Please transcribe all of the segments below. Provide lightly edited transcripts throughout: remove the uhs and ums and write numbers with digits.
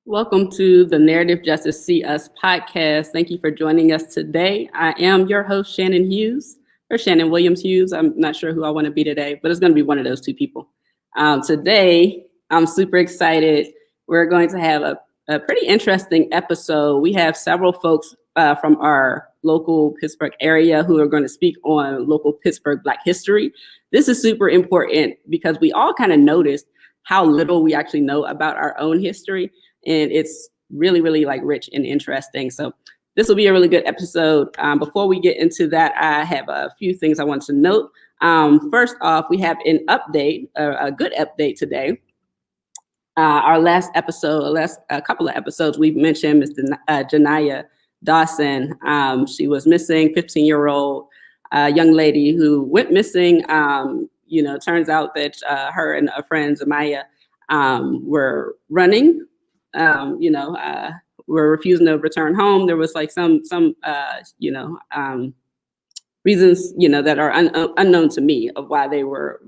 Welcome to the Narrative Justice See Us podcast. Thank you for joining us today. I am your host, Shannon Hughes, or Shannon Williams Hughes. I'm not sure who I want to be today, but it's going to be one of those two people. Today, I'm super excited. We're going to have a pretty interesting episode. We have several folks from our local Pittsburgh area who are going to speak on local Pittsburgh Black history. This is super important because we all kind of noticed how little we actually know about our own history. And it's really, really like rich and interesting. So this will be a really good episode. Before we get into that, I have a few things I want to note. First off, we have an update, a good update today. Our last episode, a couple of episodes, we've mentioned Ms. Janiyah Dawson. She was missing, 15-year-old young lady who went missing. Turns out that her and a friend, Zamaya, were running. Were refusing to return home. There was like some reasons, that are unknown to me of why they were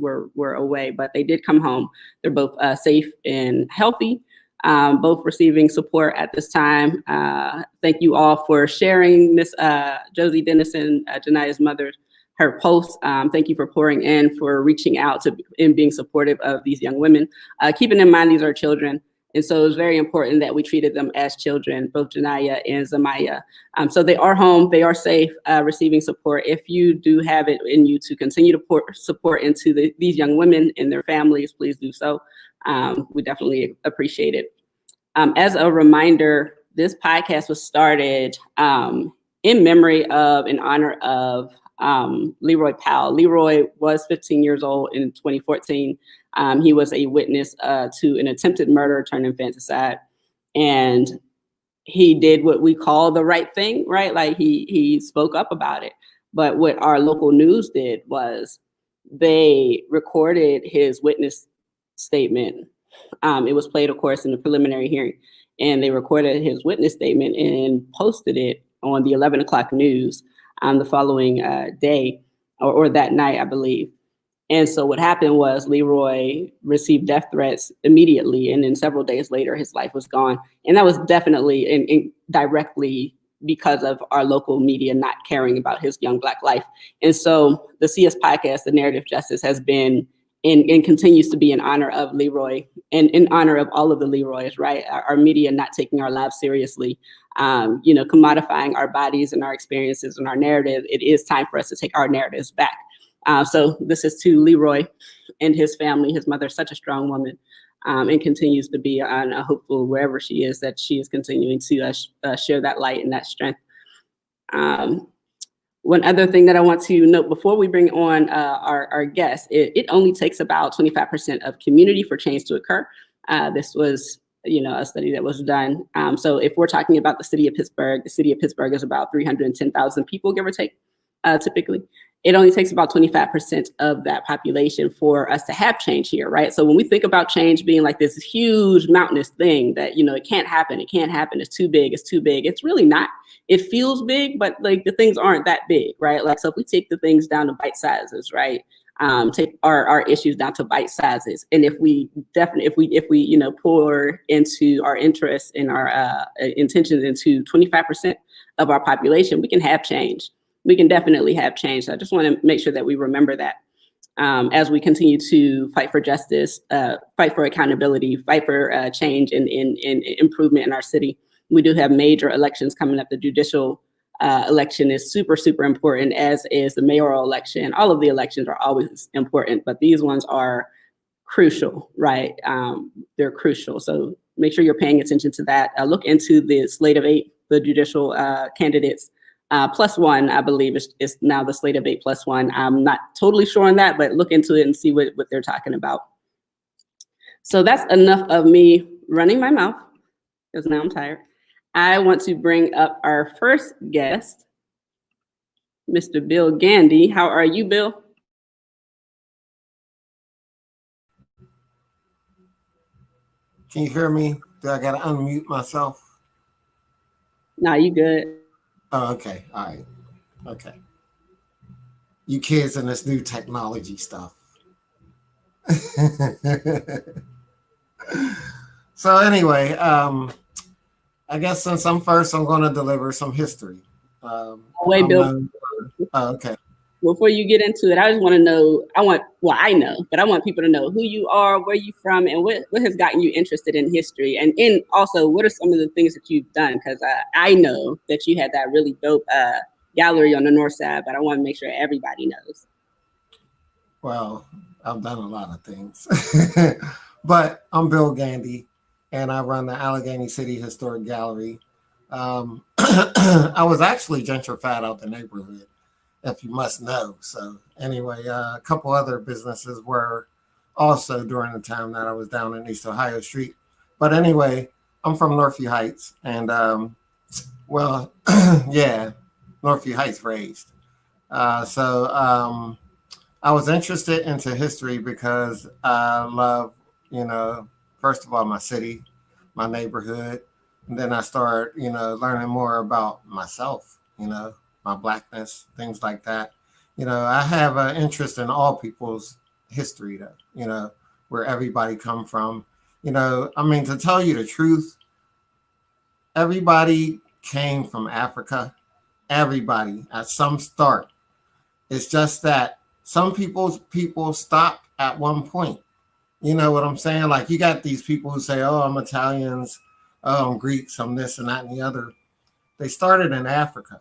away, but they did come home. They're both safe and healthy, both receiving support at this time. Thank you all for sharing Miss Josie Dennison, Janiyah's mother, her post. Thank you for pouring in, for reaching out to and being supportive of these young women. Keeping in mind, these are children. And so it's very important that we treated them as children, both Janiyah and Zamaya. So they are home, they are safe, receiving support. If you do have it in you to continue to pour support into these young women and their families, please do so. We definitely appreciate it. As a reminder, this podcast was started in memory of, in honor of Leroy Powell. Leroy was 15 years old in 2014. He was a witness to an attempted murder turned infanticide. And he did what we call the right thing, right? Like he spoke up about it. But what our local news did was they recorded his witness statement. It was played, of course, in the preliminary hearing. And they recorded his witness statement and posted it on the 11 o'clock news the following day or that night, I believe. And so what happened was Leroy received death threats immediately. And then several days later, his life was gone. And that was definitely and directly because of our local media not caring about his young Black life. And so the CS podcast, The Narrative Justice, has been and continues to be in honor of Leroy and in honor of all of the Leroys, right? Our media not taking our lives seriously, commodifying our bodies and our experiences and our narrative. It is time for us to take our narratives back. So this is to Leroy and his family. His mother is such a strong woman and continues to be hopeful wherever she is, that she is continuing to share that light and that strength. One other thing that I want to note before we bring on our guests, it only takes about 25% of community for change to occur. This was a study that was done. So if we're talking about the city of Pittsburgh is about 310,000 people, give or take, typically. It only takes about 25% of that population for us to have change here, right? So when we think about change being like this huge mountainous thing that, it can't happen, it's too big, it's really not. It feels big, but like the things aren't that big, right? Like, so if we take the things down to bite sizes, right? Take our issues down to bite sizes. And if we pour into our interests and our intentions into 25% of our population, we can have change. We can definitely have change. So I just want to make sure that we remember that as we continue to fight for justice, fight for accountability, fight for change and improvement in our city. We do have major elections coming up. The judicial election is super, super important, as is the mayoral election. All of the elections are always important, but these ones are crucial, right? They're crucial. So make sure you're paying attention to that. Look into the slate of 8, the judicial candidates. +1, I believe, is now the slate of 8 +1. I'm not totally sure on that, but look into it and see what they're talking about. So that's enough of me running my mouth, because now I'm tired. I want to bring up our first guest, Mr. Bill Gandy. How are you, Bill? Can you hear me? Do I gotta unmute myself? Nah, you good. Oh, okay. All right. Okay. You kids and this new technology stuff. So anyway, I guess since I'm first, I'm going to deliver some history. Wait, I'm Bill, known okay. before you get into it, I just want to know, I know, but I want people to know who you are, where you from, and what has gotten you interested in history. And also, what are some of the things that you've done? Because I know that you had that really dope gallery on the north side, but I want to make sure everybody knows. Well, I've done a lot of things, but I'm Bill Gandy, and I run the Allegheny City Historic Gallery. I was actually gentrified out the neighborhood, if you must know. So anyway, a couple other businesses were also during the time that I was down in East Ohio Street. But anyway, I'm from Northview Heights, and well, yeah, Northview Heights raised. So I was interested into history because I love, first of all, my city, my neighborhood. And then I start, learning more about myself, my blackness, things like that. I have an interest in all people's history, though, where everybody come from. I mean, to tell you the truth, everybody came from Africa. Everybody at some start. It's just that some people stop at one point. You know what I'm saying? Like you got these people who say, "Oh, I'm Italians, oh, I'm Greeks, I'm this and that and the other." They started in Africa.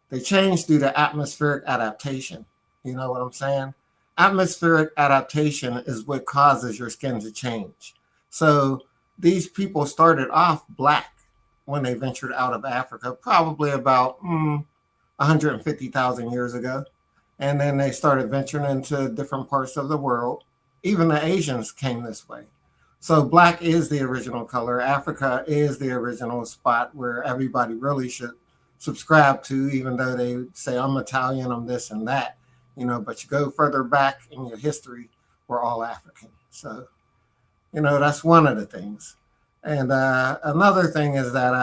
They changed due to atmospheric adaptation. You know what I'm saying? Atmospheric adaptation is what causes your skin to change. So these people started off black when they ventured out of Africa, probably about 150,000 years ago. And then they started venturing into different parts of the world. Even the Asians came this way. So black is the original color. Africa is the original spot where everybody really should subscribe to, even though they say, I'm Italian, I'm this and that, but you go further back in your history, we're all African. So, that's one of the things. And another thing is that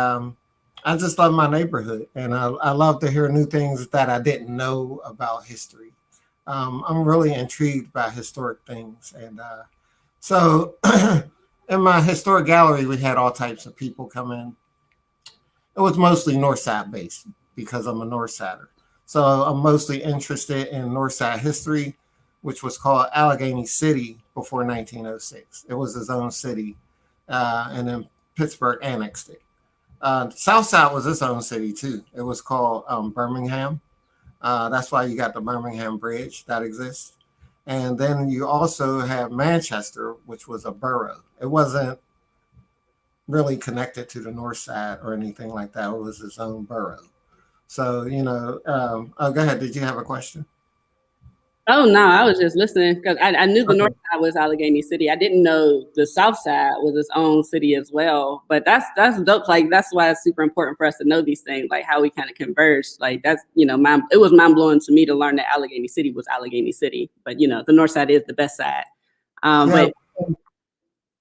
I just love my neighborhood, and I love to hear new things that I didn't know about history. I'm really intrigued by historic things. And so in my historic gallery, we had all types of people come in. It was mostly North Side based because I'm a North Sider. So I'm mostly interested in North Side history, which was called Allegheny City before 1906. It was its own city, and then Pittsburgh annexed it. South Side was its own city too. It was called Birmingham. That's why you got the Birmingham Bridge that exists. And then you also have Manchester, which was a borough. It wasn't really connected to the North Side or anything like that. It was its own borough. So, oh, go ahead. Did you have a question? Oh no, I was just listening because I knew the Okay. north side was Allegheny City. I didn't know the south side was its own city as well. But that's dope. Like that's why it's super important for us to know these things, like how we kind of converged. Like that's it was mind blowing to me to learn that Allegheny City was Allegheny City. But the north side is the best side. Yeah, But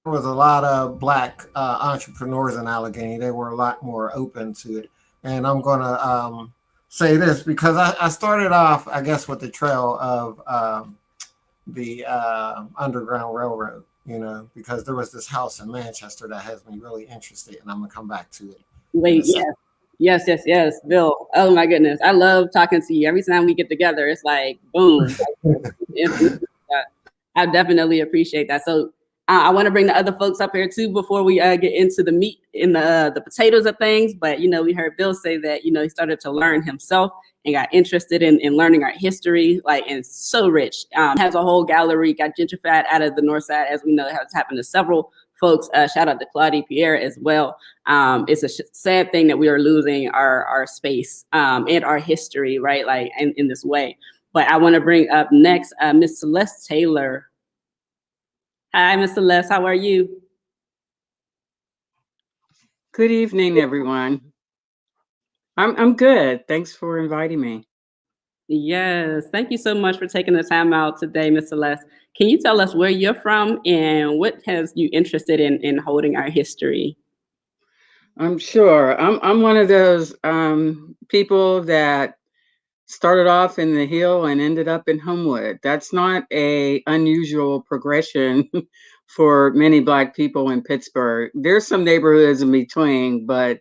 there was a lot of black entrepreneurs in Allegheny. They were a lot more open to it. And I'm going to say this because I started off, I guess, with the trail of the Underground Railroad, because there was this house in Manchester that has me really interested, and I'm going to come back to it. wait, yes, Bill. Oh my goodness, I love talking to you. Every time we get together, it's like boom. I definitely appreciate that. So I want to bring the other folks up here too before we get into the meat in the potatoes of things. But we heard Bill say that he started to learn himself and got interested in learning our history, and it's so rich. Has a whole gallery, got gentrified out of the north side, as we know it has happened to several folks. Shout out to Claudie Pierre as well. It's a sad thing that we are losing our space and our history, right? Like in this way. But I want to bring up next Miss Celeste Taylor. Hi, Miss Celeste. How are you? Good evening, everyone. I'm good. Thanks for inviting me. Yes, thank you so much for taking the time out today, Miss Celeste. Can you tell us where you're from and what has you interested in holding our history? I'm sure. I'm one of those people that started off in the Hill and ended up in Homewood. That's not a unusual progression for many Black people in Pittsburgh. There's some neighborhoods in between, but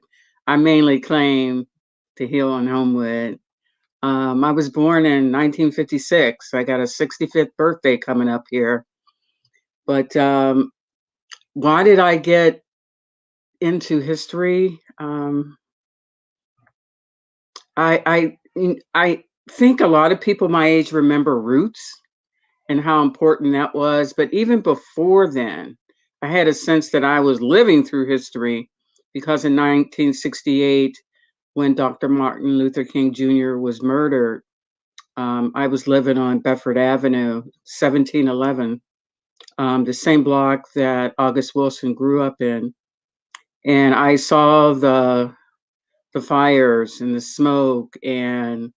I mainly claim the Hill in Homewood. I was born in 1956. I got a 65th birthday coming up here. But why did I get into history? I think a lot of people my age remember Roots and how important that was. But even before then, I had a sense that I was living through history because in 1968, when Dr. Martin Luther King Jr. was murdered, I was living on Bedford Avenue, 1711, the same block that August Wilson grew up in. And I saw the fires and the smoke, and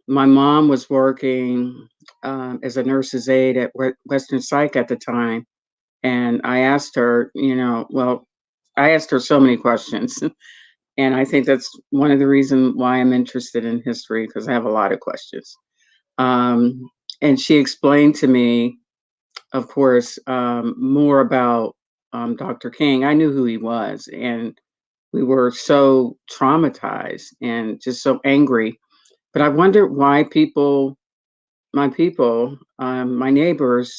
my mom was working as a nurse's aide at Western Psych at the time. And I asked her, I asked her so many questions. And I think that's one of the reasons why I'm interested in history, because I have a lot of questions. And she explained to me, of course, more about Dr. King. I knew who he was, and we were so traumatized and just so angry. But I wondered why my neighbors,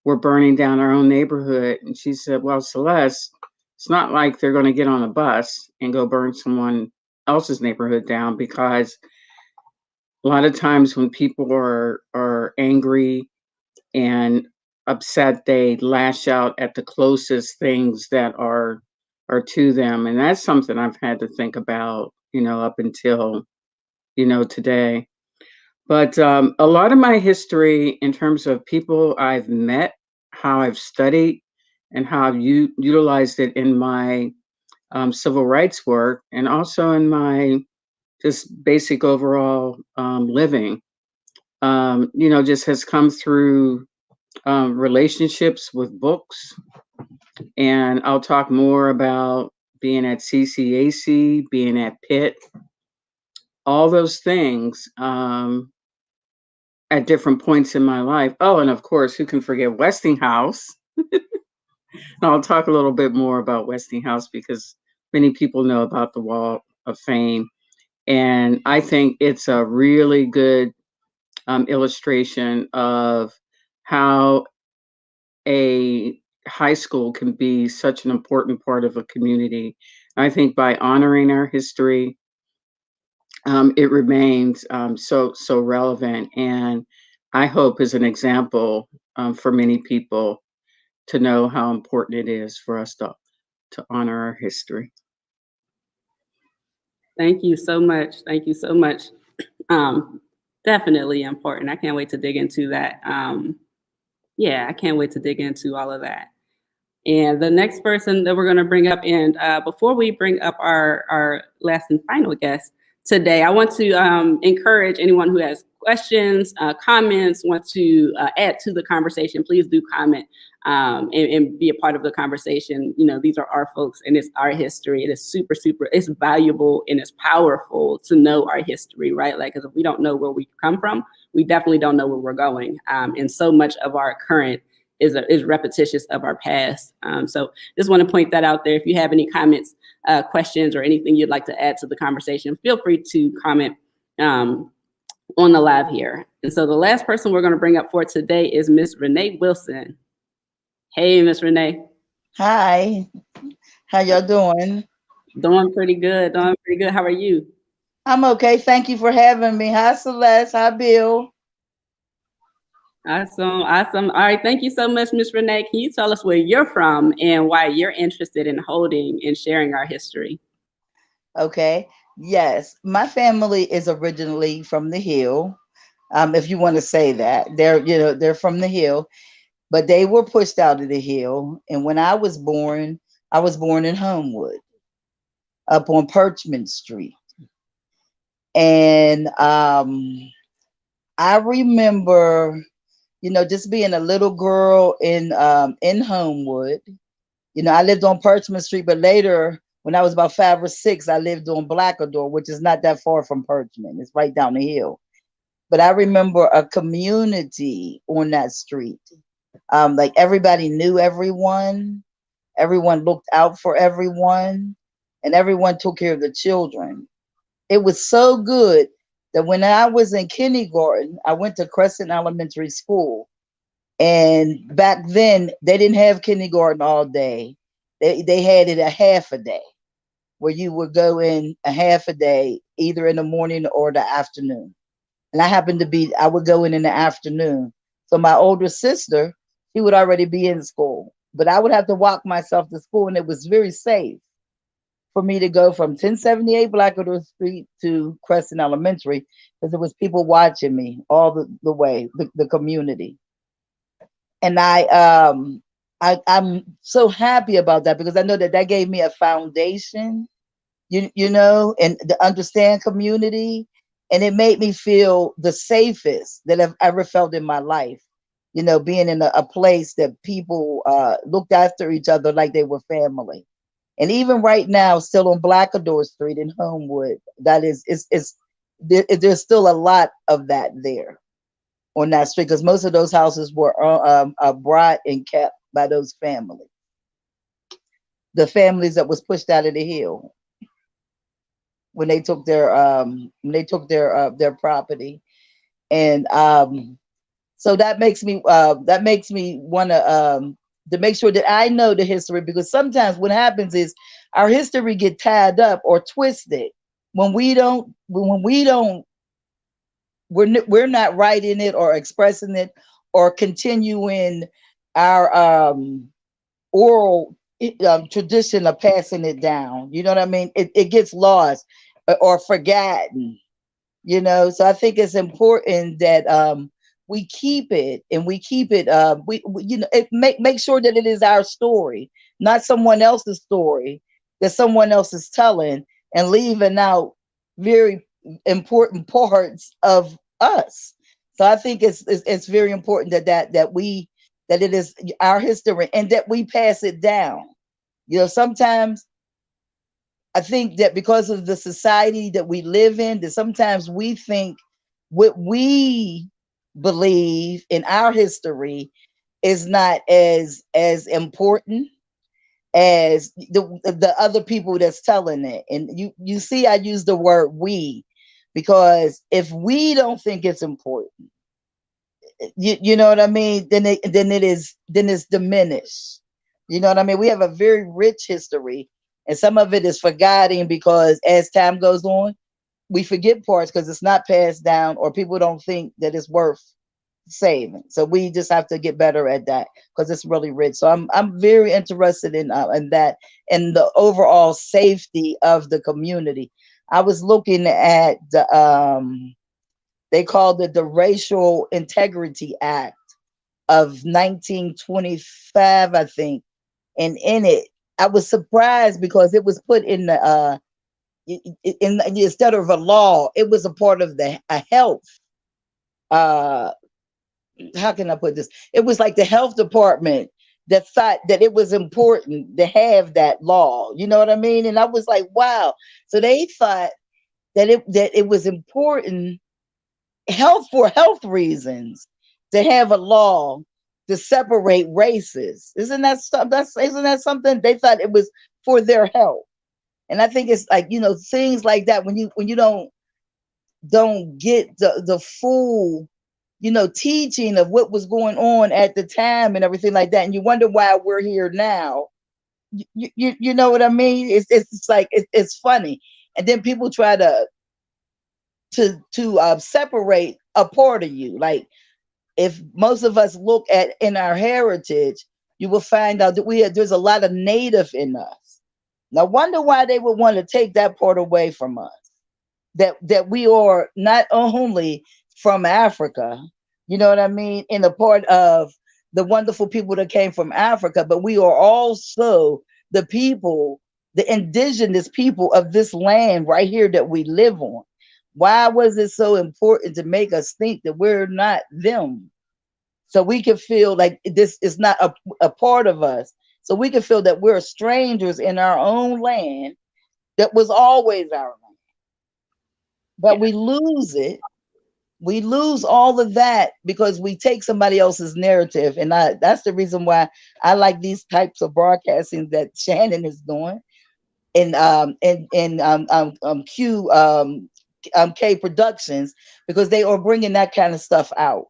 were burning down our own neighborhood. And she said, well, Celeste, it's not like they're going to get on a bus and go burn someone else's neighborhood down, because a lot of times when people are angry and upset, they lash out at the closest things that are to them. And that's something I've had to think about, up until, today. But a lot of my history in terms of people I've met, how I've studied, and how I've utilized it in my civil rights work, and also in my just basic overall living, just has come through relationships with books. And I'll talk more about being at CCAC, being at Pitt, all those things at different points in my life. Oh, and of course, who can forget Westinghouse? I'll talk a little bit more about Westinghouse because many people know about the Wall of Fame. And I think it's a really good illustration of how a high school can be such an important part of a community. I think by honoring our history, it remains so relevant, and I hope is an example for many people to know how important it is for us to honor our history. Thank you so much. Thank you so much. Definitely important. I can't wait to dig into that. I can't wait to dig into all of that. And the next person that we're going to bring up, and before we bring up our last and final guest today, I want to encourage anyone who has questions, comments, want to add to the conversation. Please do comment and be a part of the conversation. These are our folks, and it's our history. It is super, it's valuable and it's powerful to know our history, right? Like, because if we don't know where we come from, we definitely don't know where we're going. And so much of our current is repetitious of our past. So just want to point that out there. If you have any comments, questions, or anything you'd like to add to the conversation, feel free to comment on the live here. And so the last person we're going to bring up for today is Miss Renee Wilson. Hey, Miss Renee. Hi. How y'all doing? Doing pretty good. How are you? I'm okay. Thank you for having me. Hi, Celeste. Hi, Bill. Awesome. All right. Thank you so much, Miss Renee. Can you tell us where you're from and why you're interested in holding and sharing our history? Okay. Yes. My family is originally from the Hill. If you want to say that. They're from the Hill, but they were pushed out of the Hill. And when I was born in Homewood, up on Perchman Street. And I remember just being a little girl in Homewood. I lived on Perchman Street, but later, when I was about 5 or 6, I lived on Blackador, which is not that far from Perchman. It's right down the hill. But I remember a community on that street. Like everybody knew everyone. Everyone looked out for everyone. and everyone took care of the children. It was so good that when I was in kindergarten, I went to Crescent Elementary School. And back then, they didn't have kindergarten all day. They had it a half a day, where you would go in a half a day, either in the morning or the afternoon. And I would go in the afternoon. So my older sister, she would already be in school, but I would have to walk myself to school, and it was very safe for me to go from 1078 Blackador Street to Crescent Elementary, because there was people watching me all the way, the community. And I'm so happy about that, because I know that gave me a foundation, you know, and to understand community. And it made me feel the safest that I've ever felt in my life, you know, being in a place that people looked after each other like they were family. And even right now, still on Blackador Street in Homewood, there's still a lot of that there on that street, because most of those houses were brought and kept by those families, the families that was pushed out of the hill when they took their property. And so that makes me want to make sure that I know the history, because sometimes what happens is our history get tied up or twisted when we're not writing it or expressing it or continuing our oral tradition of passing it down. You know what I mean? It gets lost or forgotten, you know? So I think it's important that we keep it, and we keep it, we you know, make sure that it is our story, not someone else's story that someone else is telling, and leaving out very important parts of us. So I think it's very important that it is our history, and that we pass it down. You know, sometimes I think that because of the society that we live in, that sometimes we think what we believe in our history is not as important as the other people that's telling it. And you see, I use the word we, because if we don't think it's important, you know what I mean, then it's diminished. You know what I mean? We have a very rich history, and some of it is forgotten because as time goes on, we forget parts because it's not passed down, or people don't think that it's worth saving. So we just have to get better at that, because it's really rich. So I'm very interested in that, and the overall safety of the community. I was looking at the they called it the Racial Integrity Act of 1925, I think. And in it, I was surprised because it was put in the instead of a law, it was a part of a health. How can I put this? It was like the health department that thought that it was important to have that law. You know what I mean? And I was like, wow. So they thought that it was important for health reasons to have a law to separate races. Isn't that something? They thought it was for their health. And I think it's like, you know, things like that, when you don't get the full, you know, teaching of what was going on at the time and everything like that, and you wonder why we're here now. You know what I mean? It's like it's funny, and then people try to separate a part of you. Like, if most of us look at in our heritage, you will find out that there's a lot of Native in us. Now, wonder why they would want to take that part away from us. That we are not only from Africa, you know what I mean, in a part of the wonderful people that came from Africa, but we are also the people, the indigenous people of this land right here that we live on. Why was it so important to make us think that we're not them? So we can feel like this is not a part of us. So we can feel that we're strangers in our own land that was always our land. But we lose it. We lose all of that because we take somebody else's narrative. And that's the reason why I like these types of broadcasting that Shannon is doing. Q K Productions, because they are bringing that kind of stuff out.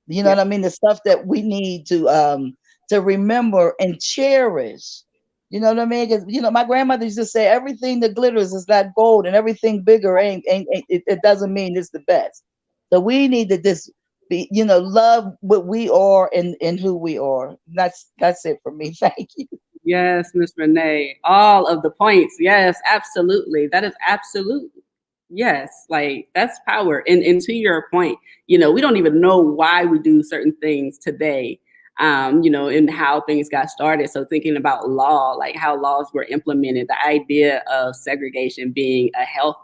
You know Yeah. what I mean? The stuff that we need to remember and cherish. You know what I mean? Because my grandmother used to say, everything that glitters is not gold, and everything bigger ain't it doesn't mean it's the best. So we need to just be, love what we are and who we are. That's it for me. Thank you. Yes, Miss Renee, all of the points. Yes, absolutely. That is absolute. Yes, like that's power. And to your point, we don't even know why we do certain things today, and how things got started. So thinking about law, like how laws were implemented, the idea of segregation being a health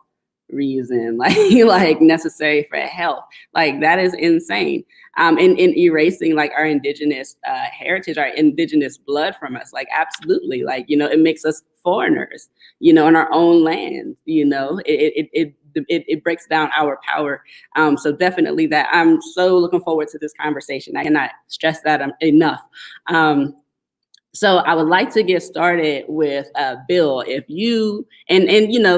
reason, like necessary for health, like that is insane. And erasing like our indigenous heritage, our indigenous blood from us, like absolutely, like it makes us foreigners, in our own land. It breaks down our power. So definitely that. I'm so looking forward to this conversation. I cannot stress that enough. So I would like to get started with Bill, if you, and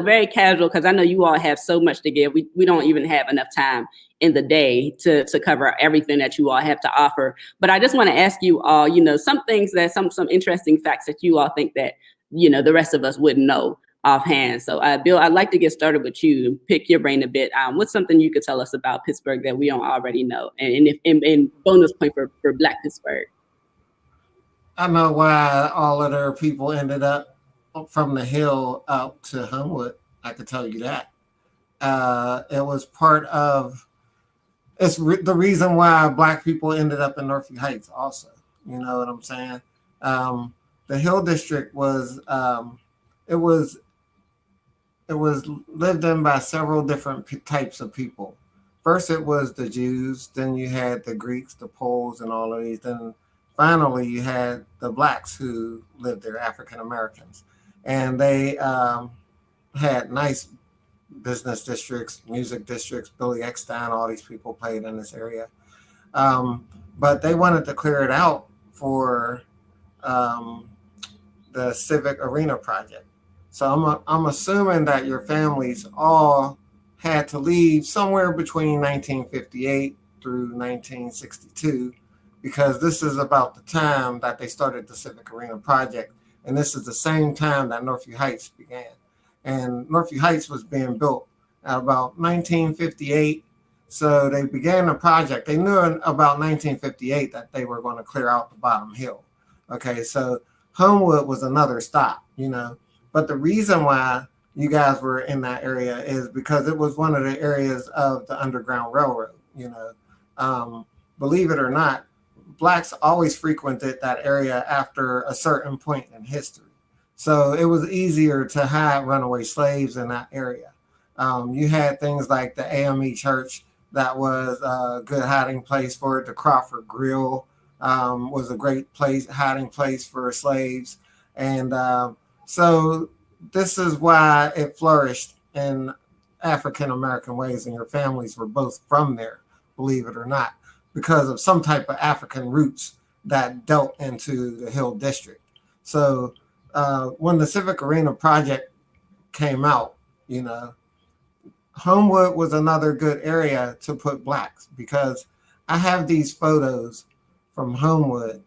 very casual, because I know you all have so much to give. We don't even have enough time in the day to cover everything that you all have to offer. But I just want to ask you all, some things that some interesting facts that you all think that, the rest of us wouldn't know offhand. So Bill, I'd like to get started with you, pick your brain a bit. What's something you could tell us about Pittsburgh that we don't already know? And bonus point for Black Pittsburgh. I know why all of their people ended up from the hill out to Homewood. I could tell you that. It was part of the reason why Black people ended up in Northview Heights also. You know what I'm saying? The Hill District was it was lived in by several different types of people. First, it was the Jews. Then you had the Greeks, the Poles, and all of these. Then finally, you had the Blacks who lived there, African Americans, and they had nice business districts, music districts. Billy Eckstein, all these people played in this area, but they wanted to clear it out for the Civic Arena project. So I'm assuming that your families all had to leave somewhere between 1958 through 1962, because this is about the time that they started the Civic Arena project, and this is the same time that Northview Heights began. And Northview Heights was being built at about 1958, so they began the project. They knew about 1958 that they were going to clear out the bottom hill. Okay, so Homewood was another stop, But the reason why you guys were in that area is because it was one of the areas of the Underground Railroad, Believe it or not, Blacks always frequented that area after a certain point in history. So it was easier to hide runaway slaves in that area. You had things like the AME Church that was a good hiding place for it. The Crawford Grill was a great hiding place for slaves. And so this is why it flourished in African American ways, and your families were both from there, believe it or not, because of some type of African roots that dealt into the Hill District. So when the Civic Arena project came out, Homewood was another good area to put Blacks, because I have these photos from Homewood.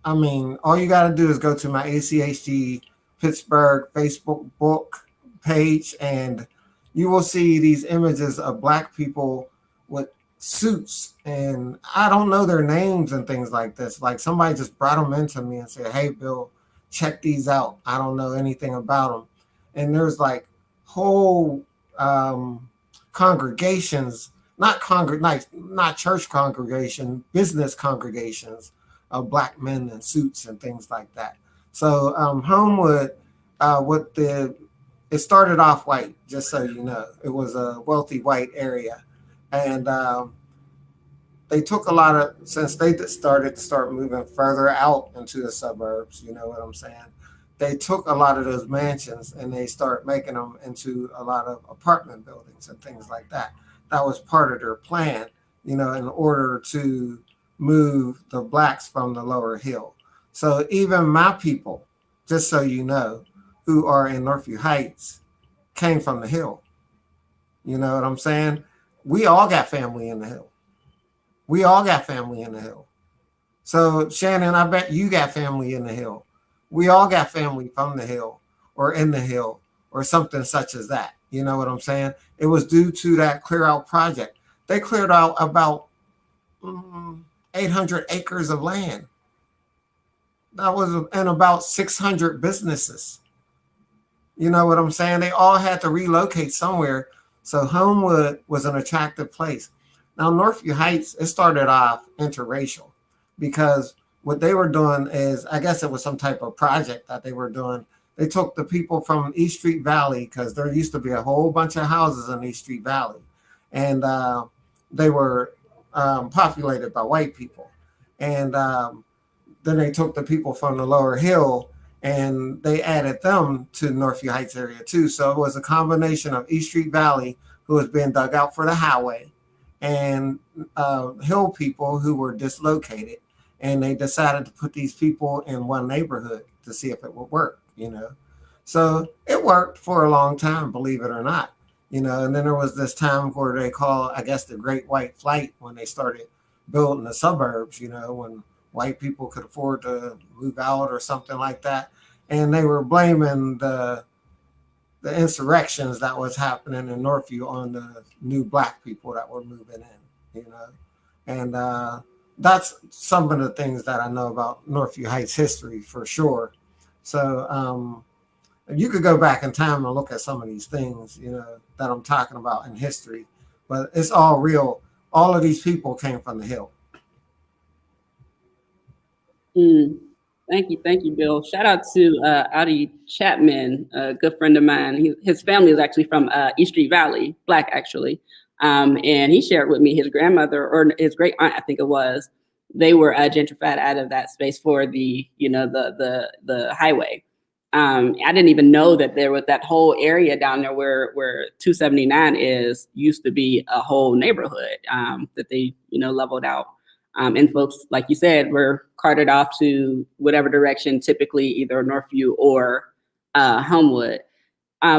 I mean, all you got to do is go to my ACHG Pittsburgh Facebook book page, and you will see these images of Black people with suits, and I don't know their names and things like this. Like somebody just brought them into me and said, "Hey, Bill, check these out." I don't know anything about them, and there's like whole congregations, not church congregation, business congregations of Black men in suits and things like that. So Homewood, it started off white, just so you know. It was a wealthy white area, and they took a lot of, since they start moving further out into the suburbs, you know what I'm saying? They took a lot of those mansions and they start making them into a lot of apartment buildings and things like that. That was part of their plan, in order to move the Blacks from the lower hill. So even my people, just so you know, who are in Northview Heights came from the Hill. You know what I'm saying? We all got family in the Hill. We all got family in the Hill. So Shannon, I bet you got family in the Hill. We all got family from the Hill or in the Hill or something such as that. You know what I'm saying? It was due to that clear out project. They cleared out about 800 acres of land. That was in about 600 businesses. You know what I'm saying? They all had to relocate somewhere. So Homewood was an attractive place. Now, Northview Heights, it started off interracial because what they were doing is, I guess it was some type of project that they were doing. They took the people from East Street Valley, because there used to be a whole bunch of houses in East Street Valley. And they were populated by white people. And then they took the people from the lower hill and they added them to Northview Heights area too. So it was a combination of East Street Valley, who was being dug out for the highway, and hill people who were dislocated. And they decided to put these people in one neighborhood to see if it would work, you know. So it worked for a long time, believe it or not, you know. And then there was this time where they call, I guess, the Great White Flight, when they started building the suburbs, you know, when white people could afford to move out or something like that. And they were blaming the insurrections that was happening in Northview on the new black people that were moving in, you know. And that's some of the things that I know about Northview Heights history for sure. So you could go back in time and look at some of these things, you know, that I'm talking about in history, but it's all real. All of these people came from the Hill. Thank you, Bill. Shout out to Audie Chapman, a good friend of mine. His family is actually from East Street Valley, Black actually. And he shared with me his grandmother, or his great aunt, I think it was, they were gentrified out of that space for the, you know, the highway. I didn't even know that there was that whole area down there where 279 is, used to be a whole neighborhood that they, you know, leveled out. And folks, like you said, were carted off to whatever direction, typically either Northview or Homewood.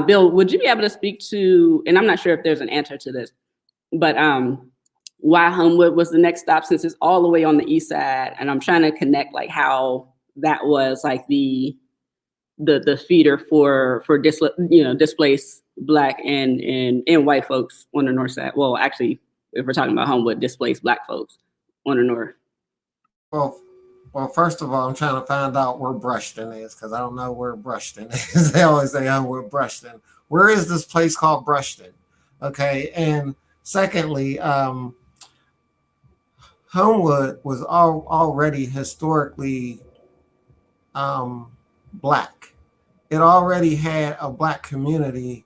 Bill, would you be able to speak to, and I'm not sure if there's an answer to this, but why Homewood was the next stop, since it's all the way on the east side? And I'm trying to connect like how that was like the feeder for displaced Black and white folks on the north side. Well, actually, if we're talking about Homewood, displaced Black folks on the north. Well, first of all, I'm trying to find out where Brushton is, because I don't know where Brushton is. They always say, "Oh, we're Brushton." Where is this place called Brushton? Okay, and secondly, Homewood was already historically Black. It already had a Black community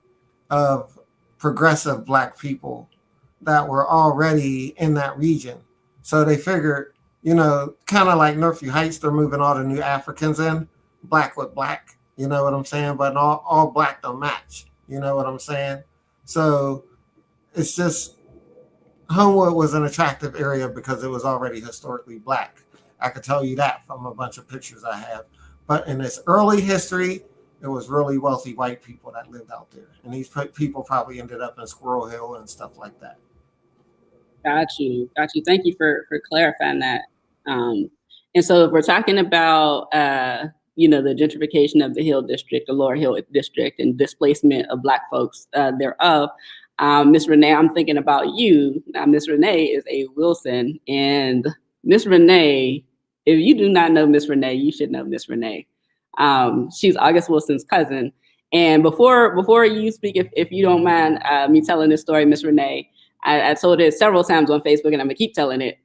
of progressive Black people that were already in that region. So they figured, you know, kind of like Northview Heights, they're moving all the new Africans in, Black with Black, you know what I'm saying? But all Black don't match, you know what I'm saying? So it's just, Homewood was an attractive area because it was already historically Black. I could tell you that from a bunch of pictures I have. But in its early history, it was really wealthy white people that lived out there. And these people probably ended up in Squirrel Hill and stuff like that. Got you. Thank you for clarifying that. And so if we're talking about, the gentrification of the Hill District, the Lower Hill District, and displacement of Black folks thereof, Miss Renee, I'm thinking about you. Now, Miss Renee is a Wilson, and Miss Renee, if you do not know Miss Renee, you should know Miss Renee. She's August Wilson's cousin. And before you speak, if you don't mind me telling this story, Miss Renee, I told it several times on Facebook, and I'm gonna keep telling it.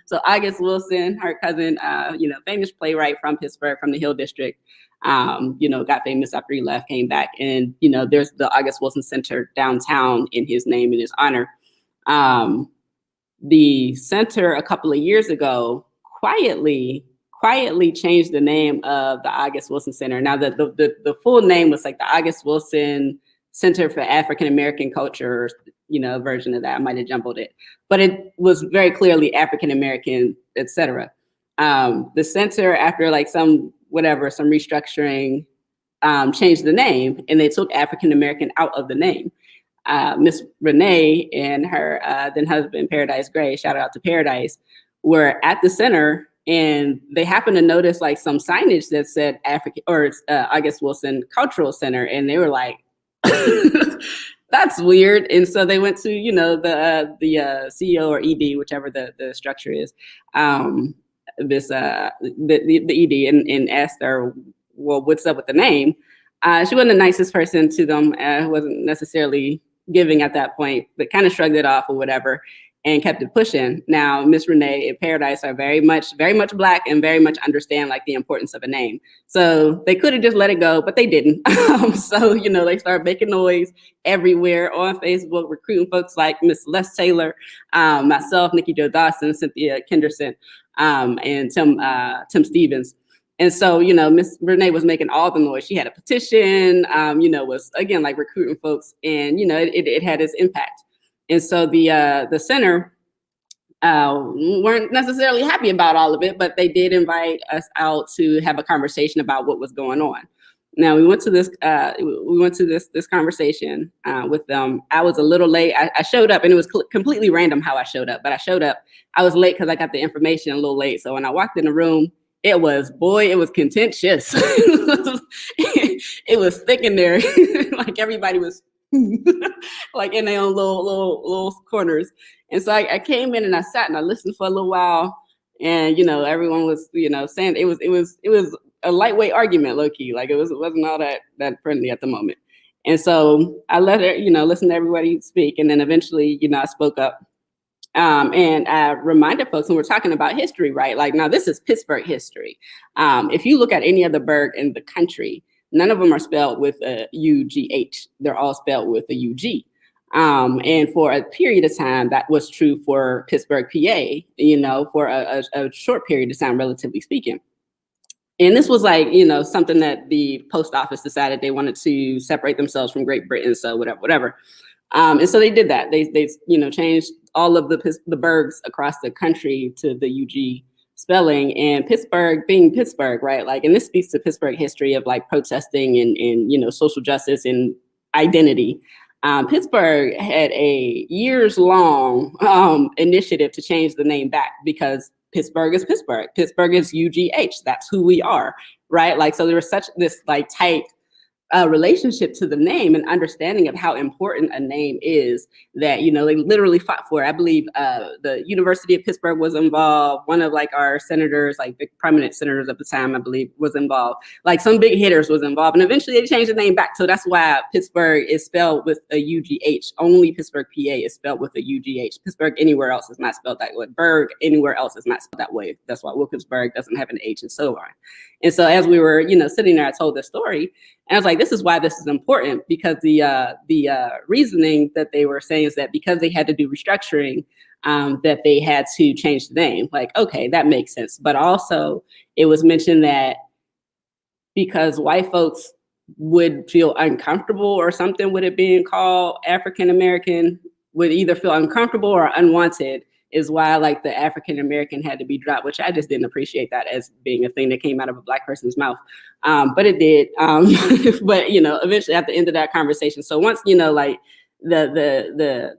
So August Wilson, her cousin, famous playwright from Pittsburgh, from the Hill District, got famous after he left, came back, and there's the August Wilson Center downtown in his name, in his honor. The center a couple of years ago quietly changed the name of the August Wilson Center. Now the full name was like the August Wilson Center for African American Culture, version of that. I might have jumbled it, but it was very clearly African American, etc. The center, after like some restructuring, changed the name, and they took African American out of the name. Miss Renee and her then husband, Paradise Gray, shout out to Paradise, were at the center, and they happened to notice like some signage that said African, or I guess Wilson Cultural Center, and they were like, that's weird. And so they went to, the CEO or ED, whichever the structure is, the ED, and asked her, well, what's up with the name? She wasn't the nicest person to them, wasn't necessarily giving at that point, but kind of shrugged it off or whatever and kept it pushing. Now, Miss Renee and Paradise are very much Black and very much understand like the importance of a name. So they could have just let it go, but they didn't. So, they started making noise everywhere on Facebook, recruiting folks like Miss Celeste Taylor, myself, Nikki Jo Dawson, Cynthia Kenderson, and Tim Stevens. And so, Miss Renee was making all the noise. She had a petition, was again like recruiting folks, and it had its impact. And so the center weren't necessarily happy about all of it, but they did invite us out to have a conversation about what was going on. Now we went to this conversation with them. I was a little late. I showed up, and it was completely random how I showed up, but I showed up. I was late because I got the information a little late. So when I walked in the room, it was contentious. It was thick in there. Like everybody was like in their own little corners. And so I came in and I sat and I listened for a little while, and everyone was saying it was a lightweight argument, low key. Like it wasn't all that friendly at the moment. And so I let her listen to everybody speak, and then eventually I spoke up. And I reminded folks when we're talking about history, right? Like now this is Pittsburgh history. If you look at any other burg in the country, none of them are spelled with a UGH. They're all spelled with a UG. And for a period of time, that was true for Pittsburgh, PA, for a short period of time, relatively speaking. And this was like, something that the post office decided they wanted to separate themselves from Great Britain. So whatever. And so they did that. They changed all of the burgs across the country to the UG spelling, and Pittsburgh being Pittsburgh, right? Like, and this speaks to Pittsburgh history of like protesting and social justice and identity. Pittsburgh had a years-long initiative to change the name back because Pittsburgh is Pittsburgh. Pittsburgh is UGH. That's who we are, right? Like, so there was such this like tight relationship to the name and understanding of how important a name is that, they literally fought for it. I believe the University of Pittsburgh was involved. One of like our senators, like the prominent senators of the time, I believe, was involved. Like some big hitters was involved. And eventually they changed the name back. So that's why Pittsburgh is spelled with a UGH. Only Pittsburgh, PA is spelled with a UGH. Pittsburgh anywhere else is not spelled that way. Burg anywhere else is not spelled that way. That's why Wilkinsburg doesn't have an H, and so on. And so as we were, sitting there, I told this story, and I was like, this is why this is important, because the reasoning that they were saying is that because they had to do restructuring, that they had to change the name. Like, okay, that makes sense. But also it was mentioned that because white folks would feel uncomfortable or something with it being called African American, would either feel uncomfortable or unwanted, is why like the African American had to be dropped, which I just didn't appreciate that as being a thing that came out of a Black person's mouth. But it did. But eventually at the end of that conversation, so once like the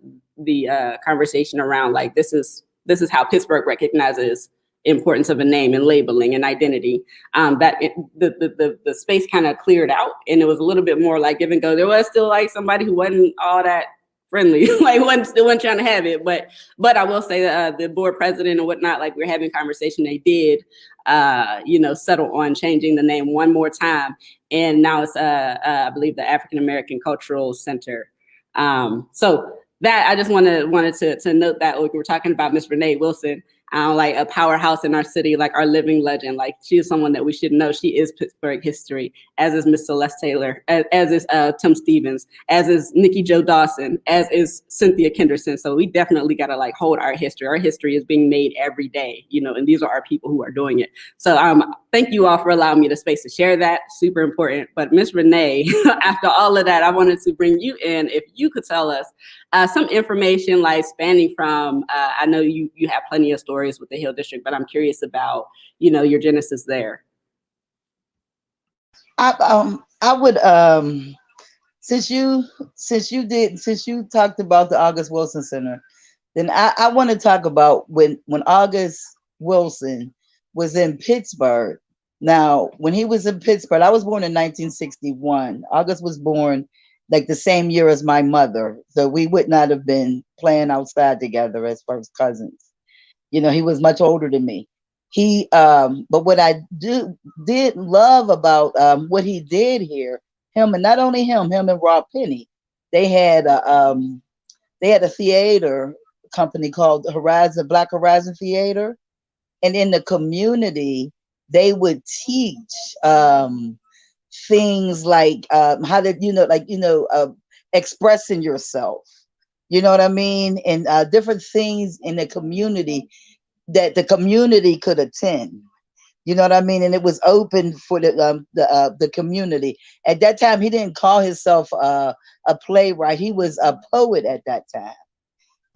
conversation around like this is how Pittsburgh recognizes importance of a name and labeling and identity, the space kind of cleared out, and it was a little bit more like give and go. There was still like somebody who wasn't all that friendly, like wasn't trying to have it, but I will say that the board president and whatnot, like we're having conversation, they did settle on changing the name one more time, and now it's I believe the African American Cultural Center. So that I just wanted to note that, like, we're talking about Miss Renee Wilson, like a powerhouse in our city, like our living legend. Like she is someone that we should know. She is Pittsburgh history, as is Miss Celeste Taylor, as is Tim Stevens, as is Nikki Jo Dawson, as is Cynthia Kenderson. So we definitely got to like hold our history. Our history is being made every day, and these are our people who are doing it. So thank you all for allowing me the space to share that. Super important. But Miss Renee, after all of that, I wanted to bring you in. If you could tell us some information like spanning from, I know you have plenty of stories with the Hill District, but I'm curious about, your genesis there. I I would since you talked about the August Wilson Center, then I want to talk about when August Wilson was in Pittsburgh. Now, when he was in Pittsburgh, I was born in 1961. August was born like the same year as my mother, so we would not have been playing outside together as first cousins. You know, he was much older than me. But what I did love about what he did here, him and not only him and Rob Penny, they had a theater company called Horizon Black Horizon Theater, and in the community they would teach things like how to expressing yourself. You know what I mean? And different things in the community that the community could attend. You know what I mean? And it was open for the community. At that time, he didn't call himself a playwright. He was a poet at that time.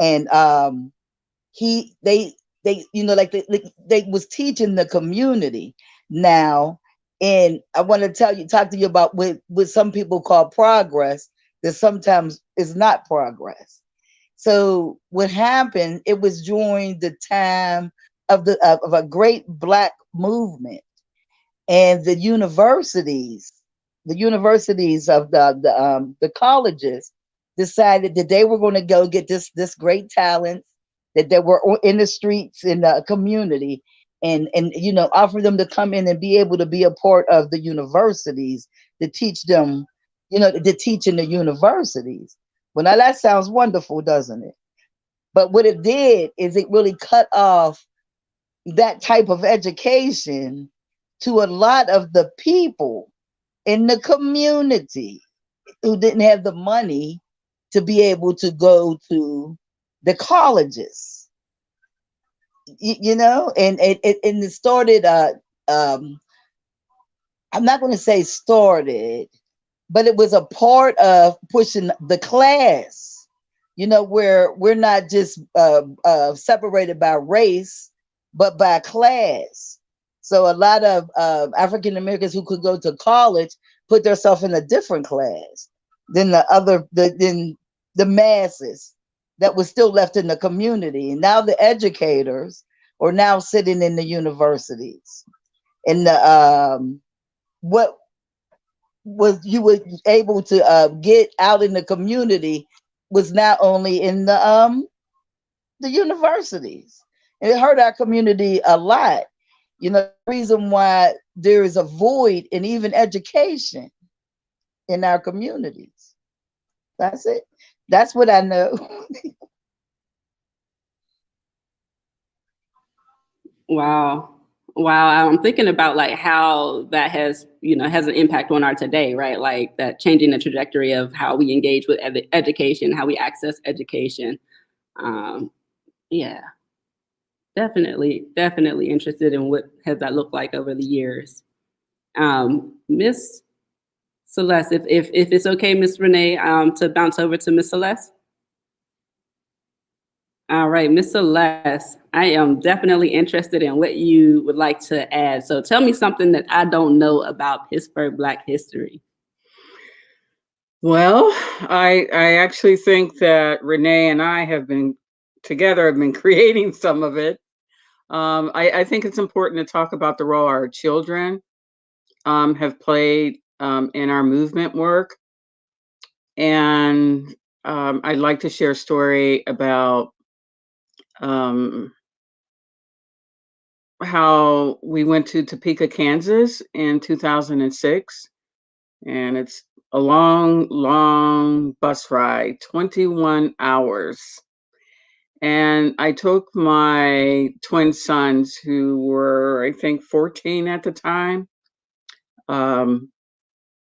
And they was teaching the community. Now, and I want to talk to you about what some people call progress, that sometimes is not progress. So what happened, it was during the time of a great Black movement, and the universities of the colleges decided that they were going to go get this great talent that they were in the streets in the community, and offer them to come in and be able to be a part of the universities to teach them, to teach in the universities. Well, now that sounds wonderful, doesn't it? But what it did is it really cut off that type of education to a lot of the people in the community who didn't have the money to be able to go to the colleges. And it started, I'm not going to say started, but it was a part of pushing the class, where we're not just separated by race, but by class. So a lot of African Americans who could go to college put themselves in a different class than the masses that was still left in the community. And now the educators are now sitting in the universities. And what was you were able to get out in the community was not only in the universities. And it hurt our community a lot. The reason why there is a void in even education in our communities. That's it. That's what I know. Wow. Wow. I'm thinking about like how that has an impact on our today, right? Like that changing the trajectory of how we engage with education, how we access education. Yeah, definitely interested in what has that looked like over the years. Miss Celeste, if it's okay, Miss Renee, to bounce over to Miss Celeste. All right, Miss Celeste, I am definitely interested in what you would like to add. So tell me something that I don't know about Pittsburgh Black history. Well, I actually think that Renee and I have been creating some of it. I think it's important to talk about the role our children have played in our movement work. And I'd like to share a story about how we went to Topeka, Kansas in 2006. And it's a long bus ride, 21 hours. And I took my twin sons, who were, I think, 14 at the time. And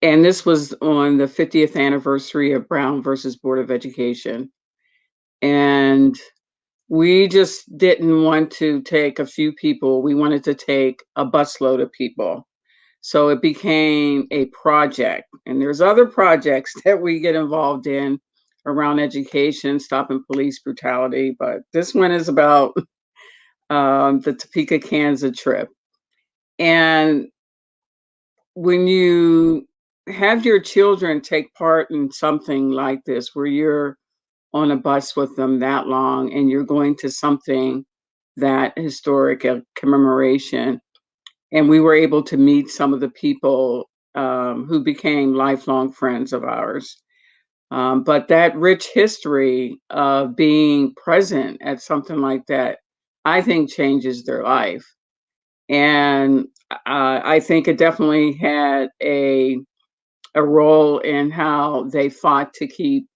this was on the 50th anniversary of Brown versus Board of Education. And we just didn't want to take a few people. We wanted to take a busload of people. So it became a project. And there's other projects that we get involved in around education, stopping police brutality. But this one is about the Topeka, Kansas trip. And when you have your children take part in something like this, where you're on a bus with them that long and you're going to something that historic, a commemoration. And we were able to meet some of the people who became lifelong friends of ours. But that rich history of being present at something like that, I think changes their life. And I think it definitely had a role in how they fought to keep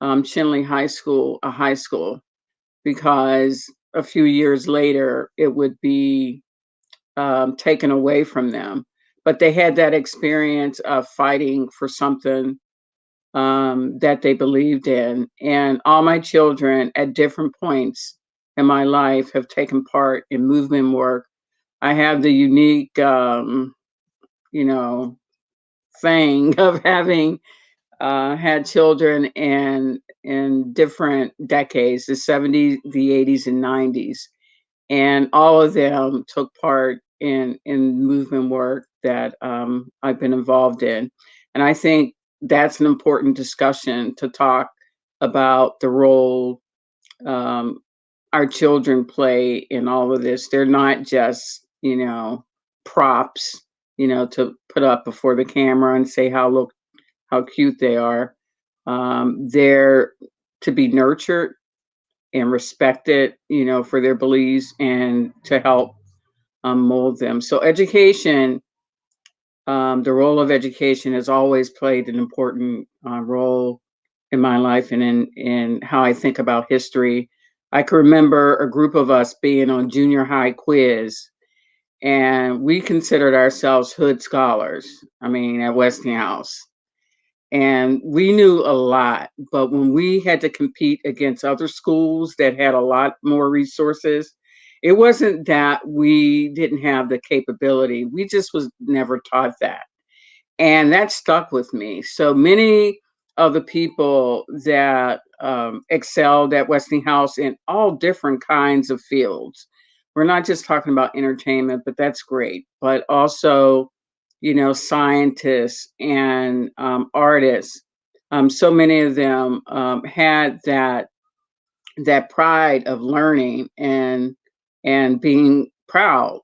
Chinley High School a high school, because a few years later it would be taken away from them. But they had that experience of fighting for something that they believed in. And all my children at different points in my life have taken part in movement work. I have the unique, you know, thing of having had children in different decades, the 70s, the 80s, and 90s. And all of them took part in movement work that I've been involved in. And I think that's an important discussion to talk about the role um, our children play in all of this. They're not just, props, to put up before the camera and say how cute they are. They're to be nurtured and respected, for their beliefs, and to help mold them. So education, the role of education has always played an important role in my life and in how I think about history. I can remember a group of us being on junior high quiz, and we considered ourselves hood scholars. I mean, at Westinghouse. And we knew a lot, but when we had to compete against other schools that had a lot more resources, it wasn't that we didn't have the capability. We just was never taught that. And that stuck with me. So many of the people that excelled at Westinghouse in all different kinds of fields. We're not just talking about entertainment, but that's great. But also, scientists and artists. So many of them had that pride of learning and being proud.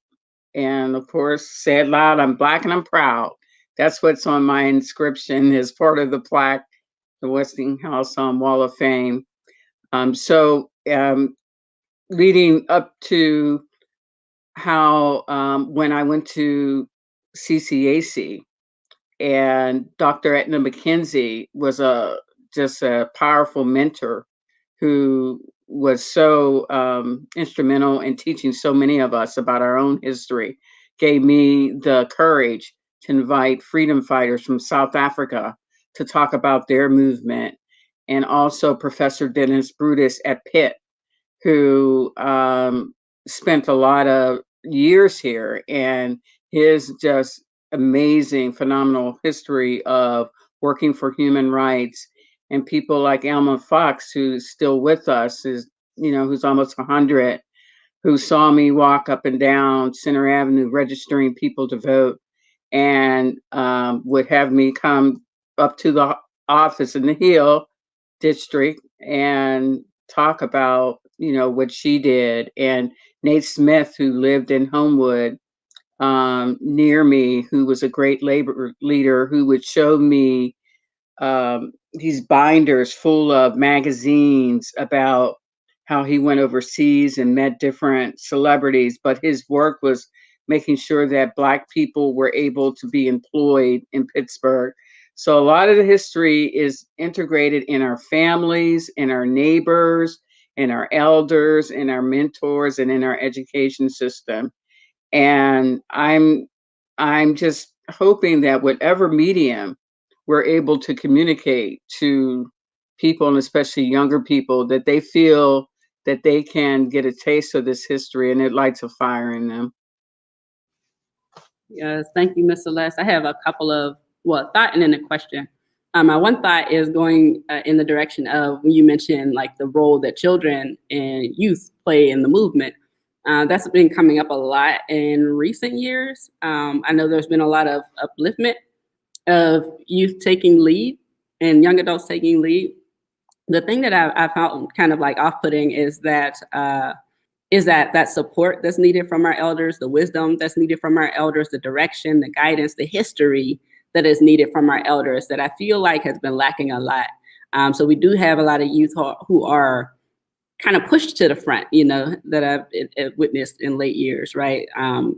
And of course, say it loud, I'm Black and I'm proud. That's what's on my inscription as part of the plaque, the Westinghouse Wall of Fame. So leading up to how when I went to CCAC, and Dr. Etna McKenzie was just a powerful mentor who was so instrumental in teaching so many of us about our own history, gave me the courage to invite freedom fighters from South Africa to talk about their movement, and also Professor Dennis Brutus at Pitt, who spent a lot of years here, and his just amazing, phenomenal history of working for human rights. And people like Elma Fox, who's still with us, who's almost 100, who saw me walk up and down Center Avenue registering people to vote, and would have me come up to the office in the Hill district and talk about, what she did. And Nate Smith, who lived in Homewood near me, who was a great labor leader, who would show me these binders full of magazines about how he went overseas and met different celebrities, but his work was making sure that Black people were able to be employed in Pittsburgh. So a lot of the history is integrated in our families, in our neighbors, in our elders, in our mentors, and in our education system. And I'm just hoping that whatever medium we're able to communicate to people, and especially younger people, that they feel that they can get a taste of this history and it lights a fire in them. Yes, thank you, Ms. Celeste. I have a couple of, thought and then a question. My one thought is going in the direction of when you mentioned like the role that children and youth play in the movement. That's been coming up a lot in recent years. I know there's been a lot of upliftment of youth taking lead and young adults taking lead, the thing that I found kind of like off-putting is that that support that's needed from our elders, the wisdom that's needed from our elders, the direction, the guidance, the history that is needed from our elders that I feel like has been lacking a lot. So we do have a lot of youth who are kind of pushed to the front, that I've witnessed in late years, right?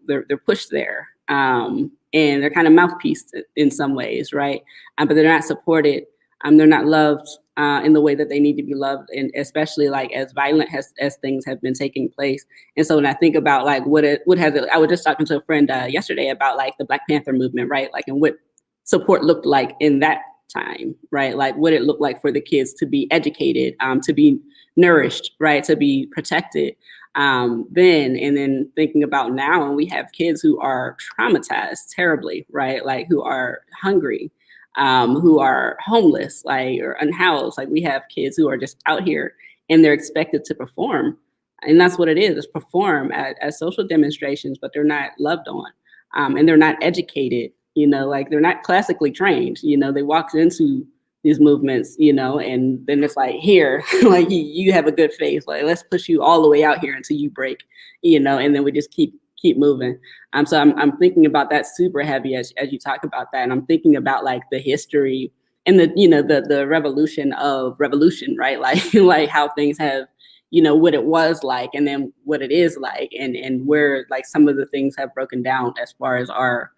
They're pushed there, and they're kind of mouthpiece in some ways, right? But they're not supported. They're not loved in the way that they need to be loved, and especially like as violent as things have been taking place. And so when I think about like I was just talking to a friend yesterday about like the Black Panther movement, right? Like, and what support looked like in that time, right? Like what it looked like for the kids to be educated, to be nourished, right? To be protected. Then, and then thinking about now, and we have kids who are traumatized terribly, right? Like who are hungry, who are homeless, like, or unhoused. Like we have kids who are just out here and they're expected to perform. And that's what it is perform at social demonstrations, but they're not loved on. And they're not educated, like they're not classically trained, they walk into these movements, and then it's like, here, like you have a good faith, like let's push you all the way out here until you break, and then we just keep moving. So I'm thinking about that super heavy as you talk about that, and I'm thinking about like the history and the revolution of revolution, right? Like how things have, what it was like, and then what it is like, and where like some of the things have broken down as far as our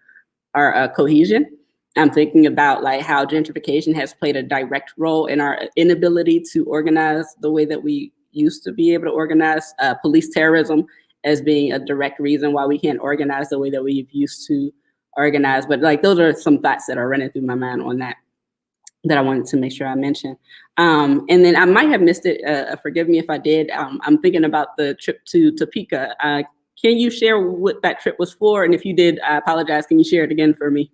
cohesion. I'm thinking about like how gentrification has played a direct role in our inability to organize the way that we used to be able to organize. Police terrorism as being a direct reason why we can't organize the way that we've used to organize. But like those are some thoughts that are running through my mind on that I wanted to make sure I mentioned. And then I might have missed it. Forgive me if I did. I'm thinking about the trip to Topeka. Can you share what that trip was for? And if you did, I apologize. Can you share it again for me?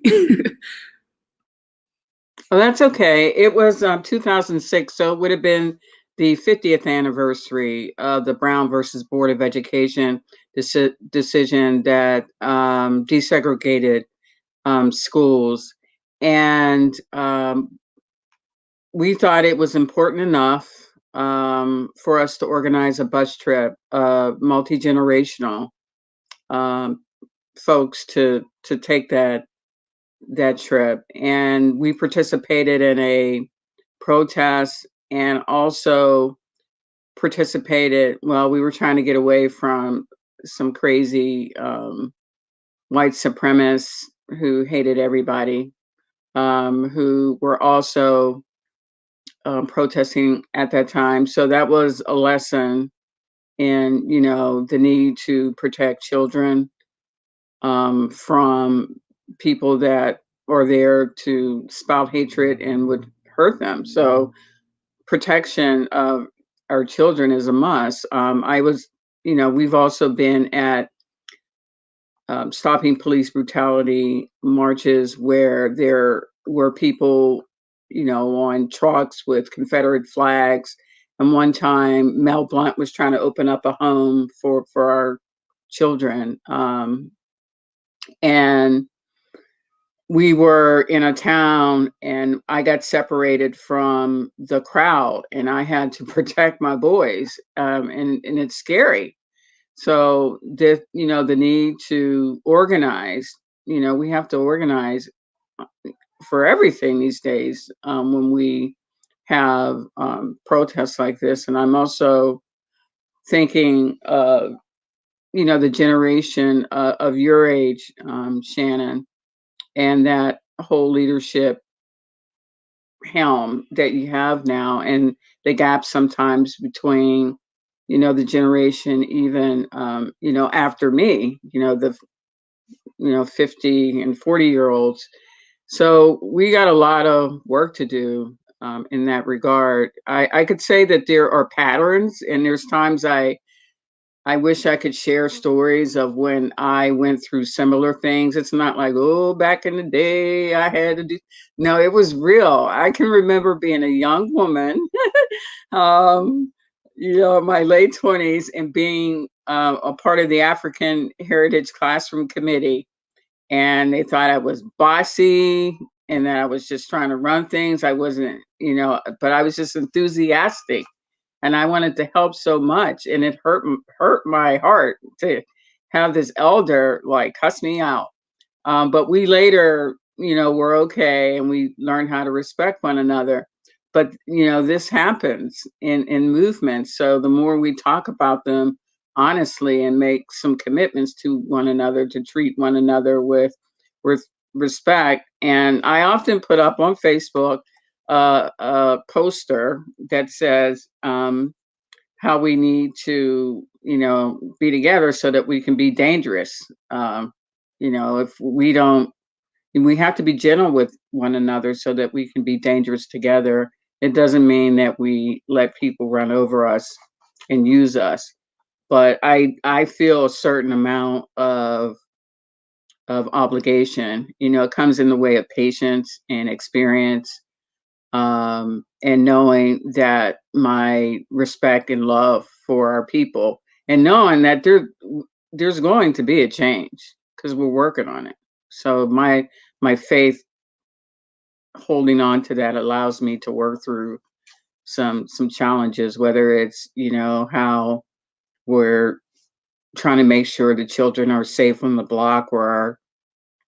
Well, that's okay. It was 2006, so it would have been the 50th anniversary of the Brown versus Board of Education decision that desegregated schools. And we thought it was important enough for us to organize a bus trip, multi-generational folks to take that trip. And we participated in a protest and also participated, well, we were trying to get away from some crazy white supremacists who hated everybody, who were also protesting at that time. So that was a lesson in, the need to protect children from people that are there to spout hatred and would hurt them. So protection of our children is a must. We've also been at stopping police brutality marches where there were people, on trucks with Confederate flags. And one time Mel Blount was trying to open up a home for our children. And we were in a town and I got separated from the crowd and I had to protect my boys. And it's scary. So the need to organize, we have to organize for everything these days when we have protests like this. And I'm also thinking of, the generation of your age, Shannon, and that whole leadership helm that you have now, and the gap sometimes between, the generation even, after me, the 50 and 40-year-olds. So we got a lot of work to do in that regard. I could say that there are patterns, and there's times I wish I could share stories of when I went through similar things. It's not like, oh, back in the day I had to do. No, it was real. I can remember being a young woman, in my late 20s and being a part of the African Heritage Classroom Committee. And they thought I was bossy and that I was just trying to run things. I wasn't, but I was just enthusiastic, and I wanted to help so much, and it hurt my heart to have this elder like cuss me out. But we later, were okay, and we learned how to respect one another. But this happens in movements. So the more we talk about them honestly and make some commitments to one another, to treat one another with respect. And I often put up on Facebook a poster that says how we need to, be together so that we can be dangerous. If we don't, we have to be gentle with one another so that we can be dangerous together. It doesn't mean that we let people run over us and use us. But I feel a certain amount of obligation. It comes in the way of patience and experience, and knowing that my respect and love for our people, and knowing that there's going to be a change because we're working on it. So my faith, holding on to that, allows me to work through some challenges, whether it's how we're trying to make sure the children are safe on the block where our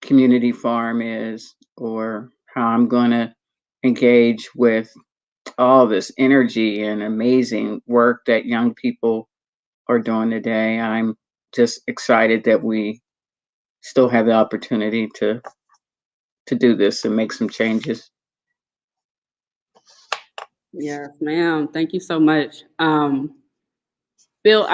community farm is, or how I'm going to engage with all this energy and amazing work that young people are doing today. I'm just excited that we still have the opportunity to do this and make some changes. Yes, ma'am. Thank you so much. Bill,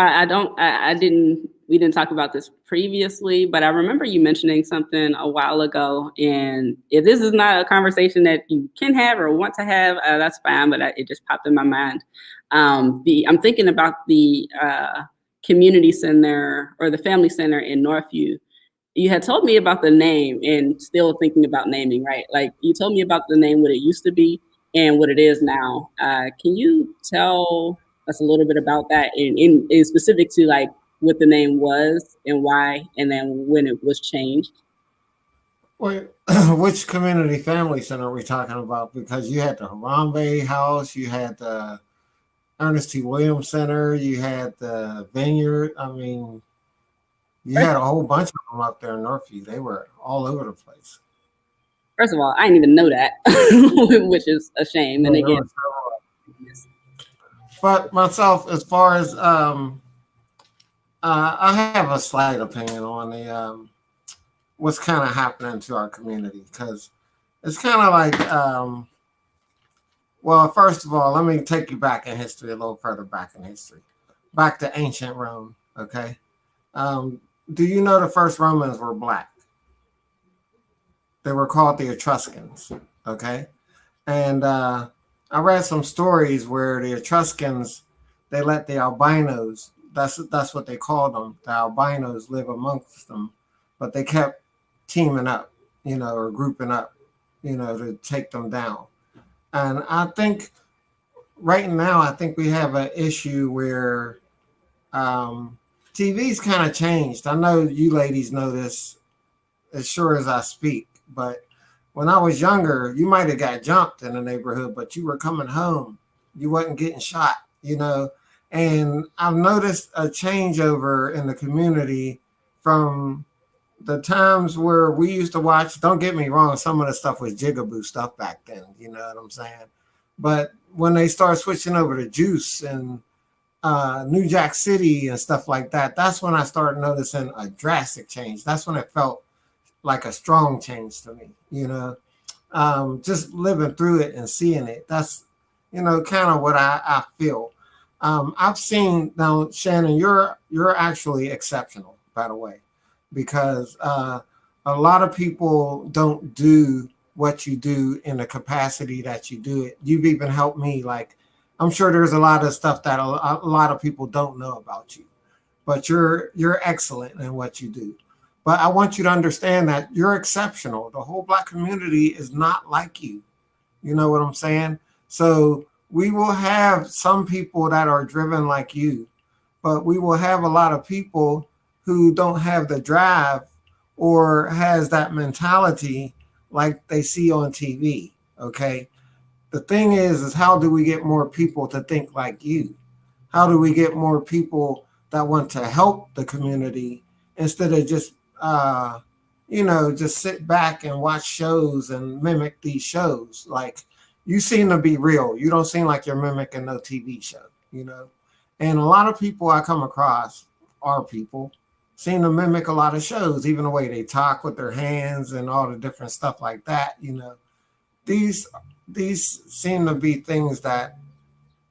we didn't talk about this previously, but I remember you mentioning something a while ago. And if this is not a conversation that you can have or want to have, that's fine, but it just popped in my mind. I'm thinking about the community center or the family center in Northview. You had told me about the name, and still thinking about naming, right? Like, you told me about the name, what it used to be and what it is now. Can you tell us a little bit about that, in specific to like what the name was and why, and then when it was changed? Wait, which community family center are we talking about? Because you had the Harambe House, you had the Ernest T. Williams Center, you had the Vineyard. I mean, you had a whole bunch of them up there in Northview. They were all over the place. First of all, I didn't even know that, which is a shame. And again, but myself, as far as I have a slight opinion on the what's kind of happening to our community, because it's kind of like well, first of all, let me take you back in history, a little further back in history, back to ancient Rome. Okay, do you know the first Romans were black? They were called the Etruscans. Okay, and I read some stories where the Etruscans, they let the albinos, that's what they called them, the albinos, live amongst them, but they kept teaming up, or grouping up, to take them down. And I think right now, I think we have an issue where TV's kind of changed. I know you ladies know this as sure as I speak, but when I was younger, you might have got jumped in the neighborhood, but you were coming home. You wasn't getting shot, And I've noticed a changeover in the community from the times where we used to watch. Don't get me wrong, some of the stuff was jigaboo stuff back then, you know what I'm saying? But when they start switching over to Juice and New Jack City and stuff like that, that's when I started noticing a drastic change. That's when it felt like a strong change to me, just living through it and seeing it. That's, kind of what I feel. I've seen now, Shannon, you're actually exceptional, by the way, because a lot of people don't do what you do in the capacity that you do it. You've even helped me. Like, I'm sure there's a lot of stuff that a lot of people don't know about you, but you're excellent in what you do. But I want you to understand that you're exceptional. The whole Black community is not like you. You know what I'm saying? So we will have some people that are driven like you, but we will have a lot of people who don't have the drive or has that mentality like they see on TV. Okay. The thing is how do we get more people to think like you? How do we get more people that want to help the community instead of just, just sit back and watch shows and mimic these shows? Like, you seem to be real. You don't seem like you're mimicking no TV show, And a lot of people I come across, our people, seem to mimic a lot of shows, even the way they talk with their hands and all the different stuff like that, These seem to be things that,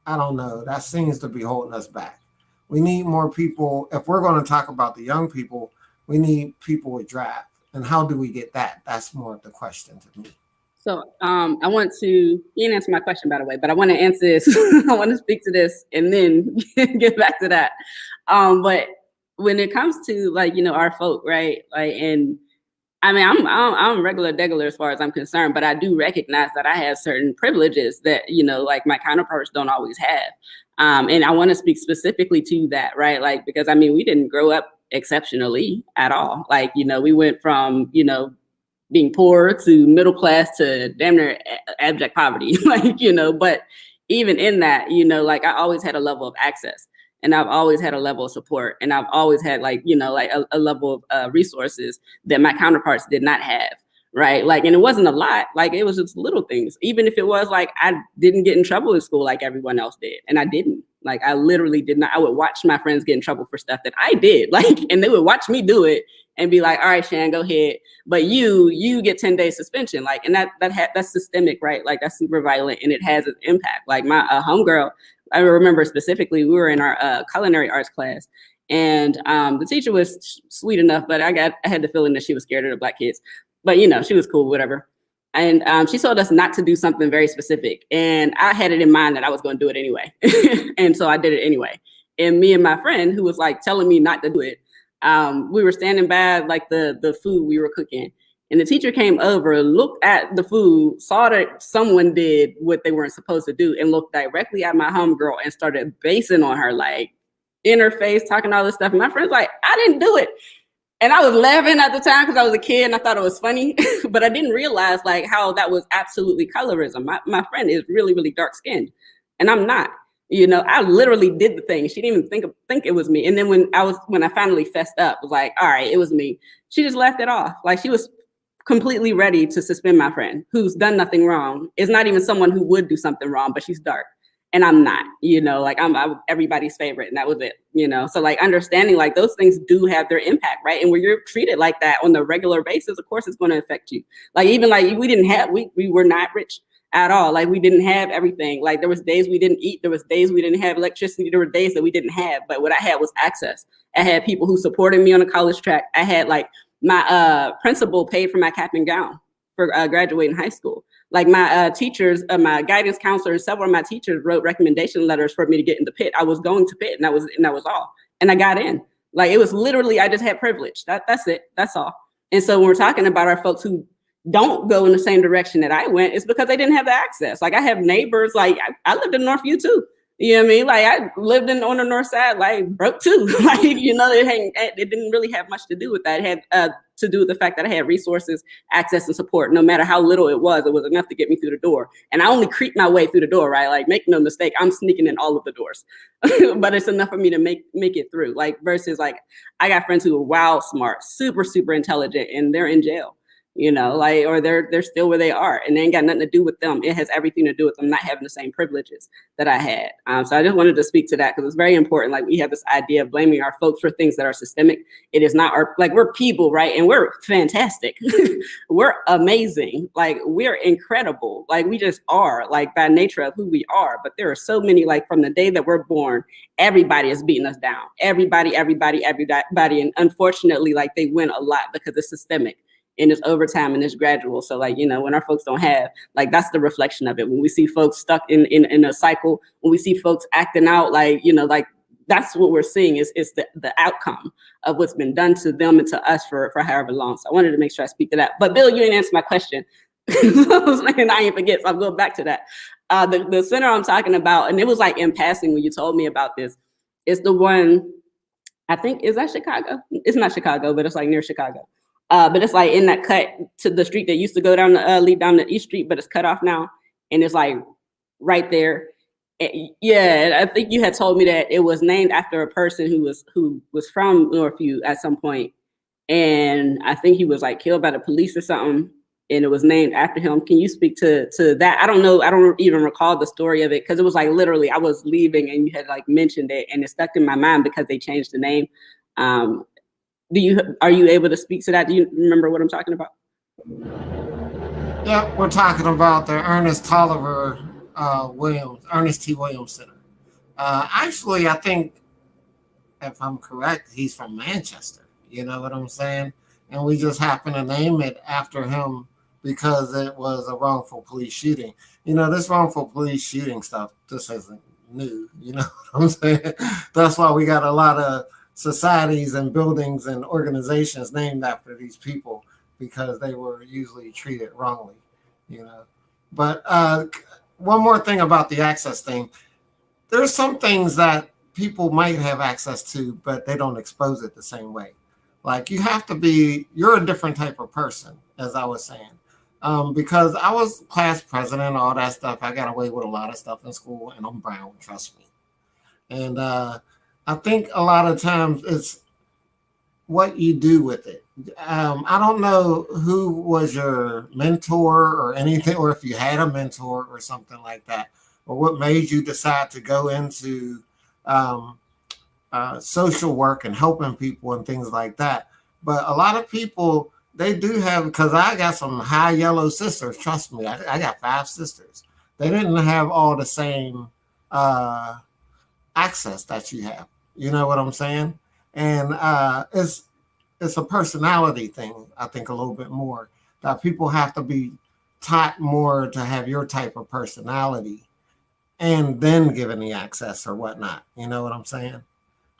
I don't know, that seems to be holding us back. We need more people. If we're going to talk about the young people, we need people with drive. And how do we get that? That's more of the question to me. So I want to, you didn't answer my question, by the way, but I want to answer this. I want to speak to this and then get back to that. But when it comes to our folk, right? And I mean, I'm regular degular as far as I'm concerned, but I do recognize that I have certain privileges that, my counterparts don't always have. And I want to speak specifically to that, right? Because we didn't grow up exceptionally at all. We went from, being poor to middle class to damn near abject poverty, but even in that, I always had a level of access. And I've always had a level of support, and I've always had a level of resources that my counterparts did not have, right? And it wasn't a lot, it was just little things. Even if it was I didn't get in trouble in school like everyone else did, and I didn't. I literally did not. I would watch my friends get in trouble for stuff that I did, and they would watch me do it and be like, "All right, Shan, go ahead, but you get 10 days suspension." And that's systemic, right? That's super violent, and it has an impact. My homegirl, I remember specifically, we were in our culinary arts class, and the teacher was sweet enough, but I had the feeling that she was scared of the Black kids. But she was cool, whatever. And she told us not to do something very specific, and I had it in mind that I was going to do it anyway, and so I did it anyway. And me and my friend, who was telling me not to do it, we were standing by the food we were cooking. And the teacher came over, looked at the food, saw that someone did what they weren't supposed to do, and looked directly at my homegirl and started basing on her, in her face, talking all this stuff. And my friend's like, "I didn't do it." And I was laughing at the time because I was a kid and I thought it was funny, but I didn't realize how that was absolutely colorism. My friend is really, really dark skinned, and I'm not. I literally did the thing. She didn't even think it was me. And then when I finally fessed up, I was like, "All right, it was me." She just laughed it off. She was completely ready to suspend my friend who's done nothing wrong. It's not even someone who would do something wrong, but she's dark and I'm not, I'm everybody's favorite, and that was it, So understanding those things do have their impact, right? And when you're treated like that on the regular basis, of course it's going to affect you. Even we were not rich at all. We didn't have everything. There was days we didn't eat. There was days we didn't have electricity. There were days that we didn't have, but what I had was access. I had people who supported me on the college track. I had my principal paid for my cap and gown for graduating high school. My teachers, my guidance counselor, and several of my teachers wrote recommendation letters for me to get into Pitt. I was going to Pitt, and that was all. And I got in. It was literally, I just had privilege. That's it. That's all. And so when we're talking about our folks who don't go in the same direction that I went, it's because they didn't have the access. I have neighbors, I lived in Northview too. You know what I mean? I lived on the north side, broke too. It didn't really have much to do with that. It had to do with the fact that I had resources, access, and support. No matter how little it was enough to get me through the door. And I only creeped my way through the door, right? Make no mistake, I'm sneaking in all of the doors, but it's enough for me to make it through. Versus I got friends who are wild smart, super, super intelligent, and they're in jail. Or they're still where they are, and they ain't got nothing to do with them. It has everything to do with them not having the same privileges that I had. So I just wanted to speak to that because it's very important. We have this idea of blaming our folks for things that are systemic. It is not we're people, right? And we're fantastic. We're amazing. We're incredible. We just are by nature of who we are. But there are so many, from the day that we're born, everybody is beating us down. Everybody. And unfortunately, they win a lot because it's systemic. And it's over time and it's gradual. So when our folks don't have, that's the reflection of it. When we see folks stuck in a cycle, when we see folks acting out, that's what we're seeing is the outcome of what's been done to them and to us for however long. So I wanted to make sure I speak to that. But Bill, you didn't answer my question. And I ain't forget, so I'm going back to that. The center I'm talking about, and it was in passing when you told me about this, is the one, I think, is that Chicago? It's not Chicago, but it's near Chicago. but it's like in that cut to the street that used to go down the lead down the East Street, but it's cut off now, and it's like right there. Yeah, I think you had told me that it was named after a person who was from Northview at some point, and I think he was like killed by the police or something, and it was named after him. Can you speak to that? I don't know. I don't even recall the story of it because it was like literally I was leaving and you had like mentioned it, and it stuck in my mind because they changed the name. Are you able to speak to that? Do you remember what I'm talking about? Yeah, we're talking about the Ernest T. Williams Center. Actually, I think if I'm correct, he's from Manchester. You know what I'm saying? And we just happen to name it after him because it was a wrongful police shooting. You know, this wrongful police shooting stuff, this isn't new. You know what I'm saying? That's why we got a lot of societies and buildings and organizations named after these people because they were usually treated wrongly, you know. But one more thing about the access thing. There's some things that people might have access to, but they don't expose it the same way. Like you're a different type of person, as I was saying. Because I was class president, all that stuff. I got away with a lot of stuff in school, and I'm brown, trust me. And I think a lot of times it's what you do with it. I don't know who was your mentor or anything, or if you had a mentor or something like that, or what made you decide to go into social work and helping people and things like that. But a lot of people, they do have, because I got some high yellow sisters, trust me, I got 5 sisters. They didn't have all the same access that you have. You know what I'm saying? And it's a personality thing, I think, a little bit more, that people have to be taught more to have your type of personality and then given the access or whatnot. You know what I'm saying?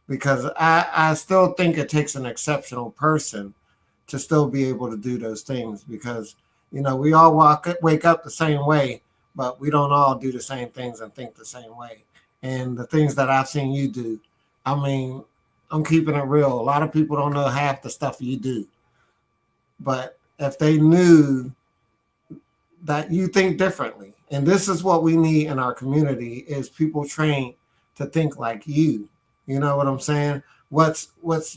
Because I still think it takes an exceptional person to still be able to do those things because, you know, we all wake up the same way, but we don't all do the same things and think the same way. And the things that I've seen you do, I mean, I'm keeping it real. A lot of people don't know half the stuff you do. But if they knew that you think differently, and this is what we need in our community, is people trained to think like you. You know what I'm saying? What's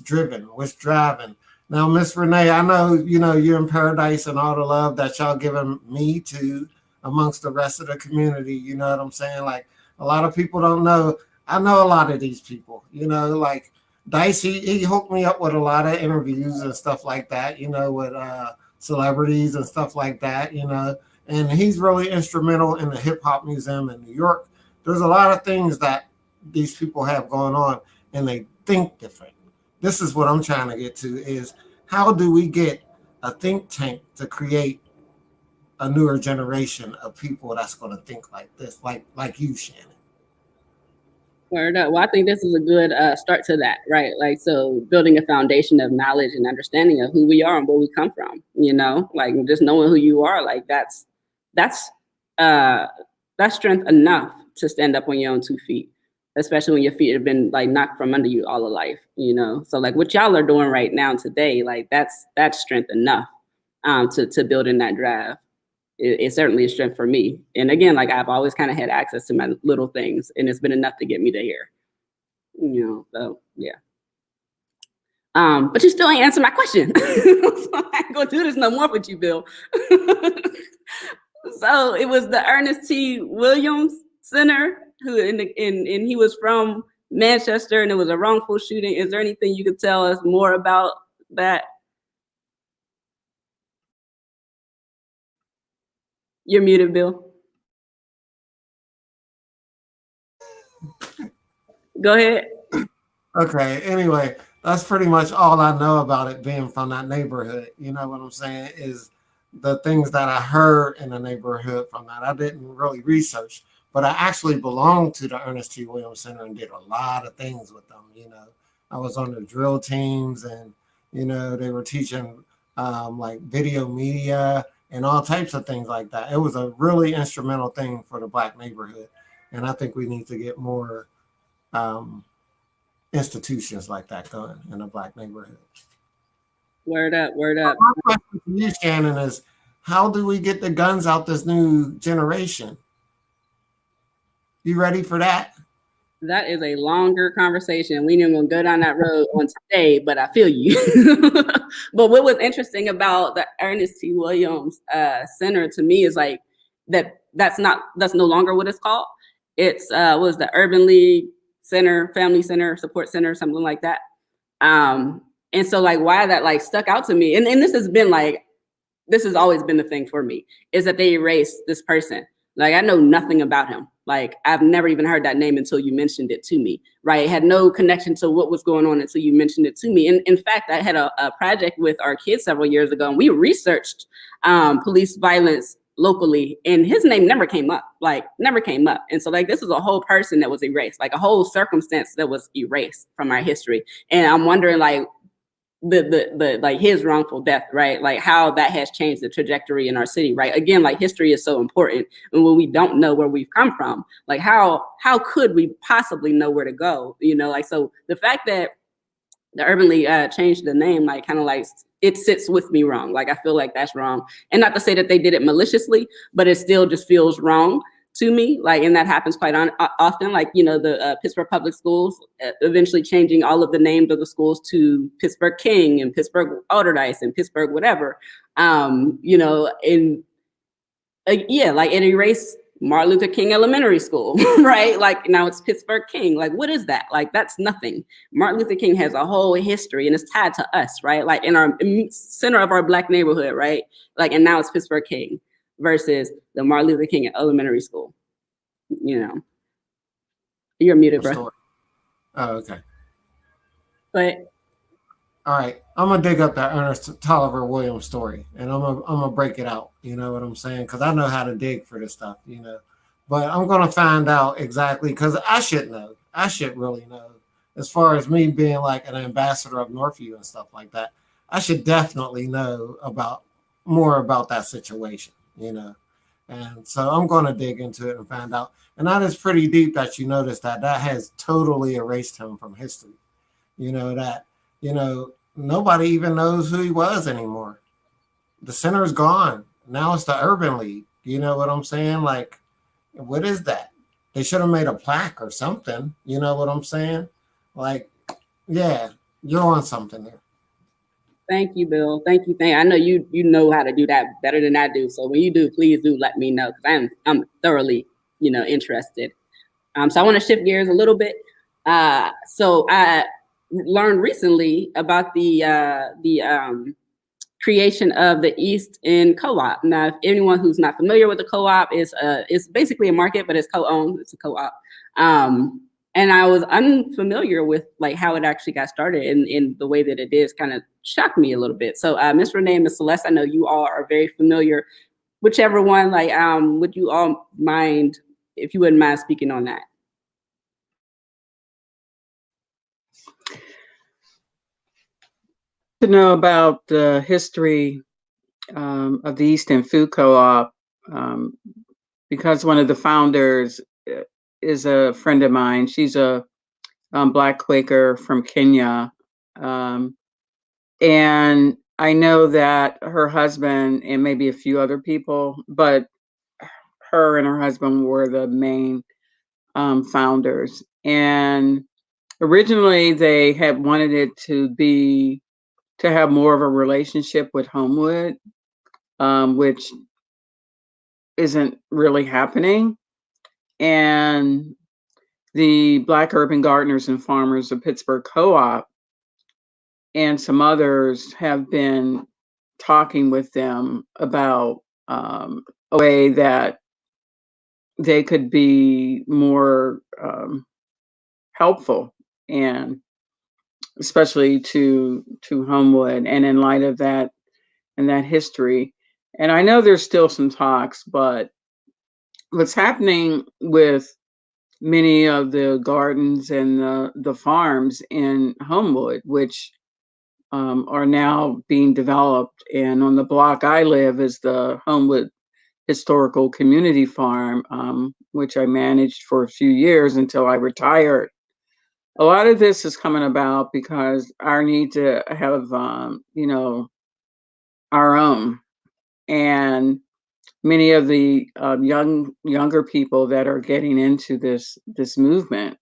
driven, what's driving. Now, Miss Renee, I know, you know, you're in paradise and all the love that y'all giving me to amongst the rest of the community. You know what I'm saying? Like, a lot of people don't know. I know a lot of these people, you know, like Dice, he hooked me up with a lot of interviews and stuff like that, you know, with celebrities and stuff like that, you know, and he's really instrumental in the hip hop museum in New York. There's a lot of things that these people have going on and they think different. This is what I'm trying to get to is how do we get a think tank to create a newer generation of people that's going to think like this, like you, Shannon. Word up. Well, I think this is a good start to that, right? Like, so building a foundation of knowledge and understanding of who we are and where we come from, you know, like just knowing who you are, like that's strength enough to stand up on your own 2 feet, especially when your feet have been like knocked from under you all of life, you know? So like what y'all are doing right now today, like that's strength enough to build in that drive. It's certainly a strength for me. And again, like I've always kind of had access to my little things and it's been enough to get me to here, you know, so yeah. But you still ain't answer my question. So I ain't gonna do this no more with you, Bill. So it was the Ernest T. Williams Center and he was from Manchester and it was a wrongful shooting. Is there anything you could tell us more about that? You're muted, Bill. Go ahead. Okay, anyway, that's pretty much all I know about it being from that neighborhood. You know what I'm saying? Is the things that I heard in the neighborhood from that. I didn't really research, but I actually belonged to the Ernest T. Williams Center and did a lot of things with them. You know, I was on the drill teams and, you know, they were teaching like video media and all types of things like that. It was a really instrumental thing for the Black neighborhood. And I think we need to get more institutions like that going in a Black neighborhood. Word up, word up. My question to you, Shannon, is how do we get the guns out this new generation? You ready for that? That is a longer conversation. We didn't gonna go down that road on today, but I feel you. But what was interesting about the Ernest T. Williams Center to me is like that's no longer what it's called. It's was the Urban League Center, Family Center, Support Center, something like that. And so like why that like stuck out to me, and this has been like this has always been the thing for me, is that they erased this person. Like I know nothing about him. Like I've never even heard that name until you mentioned it to me, right? Had no connection to what was going on until you mentioned it to me. And in fact, I had a project with our kids several years ago, and we researched police violence locally, and his name never came up, like never came up. And so like this is a whole person that was erased, like a whole circumstance that was erased from our history. And I'm wondering like the like his wrongful death, right? Like how that has changed the trajectory in our city, right? Again, like history is so important, and when we don't know where we've come from, like how could we possibly know where to go? You know, like so the fact that the Urban League changed the name, like kind of like it sits with me wrong. Like I feel like that's wrong, and not to say that they did it maliciously, but it still just feels wrong to me. Like, and that happens quite often. Like, you know, the Pittsburgh Public Schools eventually changing all of the names of the schools to Pittsburgh King and Pittsburgh Alderdice and Pittsburgh whatever. You know, and yeah, like it erased Martin Luther King Elementary School, right? Like now it's Pittsburgh King. Like, what is that? Like, that's nothing. Martin Luther King has a whole history and it's tied to us, right? Like in our center of our Black neighborhood, right? Like, and now it's Pittsburgh King versus the Martin Luther King Elementary School. You know, you're muted, bro. Oh, okay. But all right, I'm gonna dig up that Ernest Tolliver Williams story, and I'm gonna break it out. You know what I'm saying? Because I know how to dig for this stuff. You know, but I'm gonna find out exactly because I should know. I should really know. As far as me being like an ambassador of Northview and stuff like that, I should definitely know about more about that situation. You know, and so I'm gonna dig into it and find out. And that is pretty deep that you notice that has totally erased him from history. You know that. You know, nobody even knows who he was anymore. The center's gone. Now it's the Urban League. You know what I'm saying? Like, what is that? They should have made a plaque or something. You know what I'm saying? Like, yeah, you're on something there. thank you, Bill. Thank you. I know you know how to do that better than I do. So when you do, please do let me know because I'm thoroughly, you know, interested. So I want to shift gears a little bit. So I learned recently about the creation of the East End Co-op. Now, if anyone who's not familiar with the co-op, it's basically a market, but it's co-owned. It's a co-op. And I was unfamiliar with like how it actually got started, and in the way that it is kind of shocked me a little bit. So Miss Renee and Miss Celeste, I know you all are very familiar. Whichever one, like, would you all mind, if you wouldn't mind speaking on that? To know about the history of the East End Food Co-op, because one of the founders is a friend of mine. She's a Black Quaker from Kenya. And I know that her husband and maybe a few other people, but her and her husband were the main founders. And originally they had wanted it to have more of a relationship with Homewood, which isn't really happening. And the Black Urban Gardeners and Farmers of Pittsburgh Co-op and some others have been talking with them about a way that they could be more helpful, and especially to Homewood, and in light of that and that history. And I know there's still some talks, but what's happening with many of the gardens and the farms in Homewood, which are now being developed. And on the block I live is the Homewood Historical Community Farm, which I managed for a few years until I retired. A lot of this is coming about because our need to have, our own, and many of the younger people that are getting into this movement,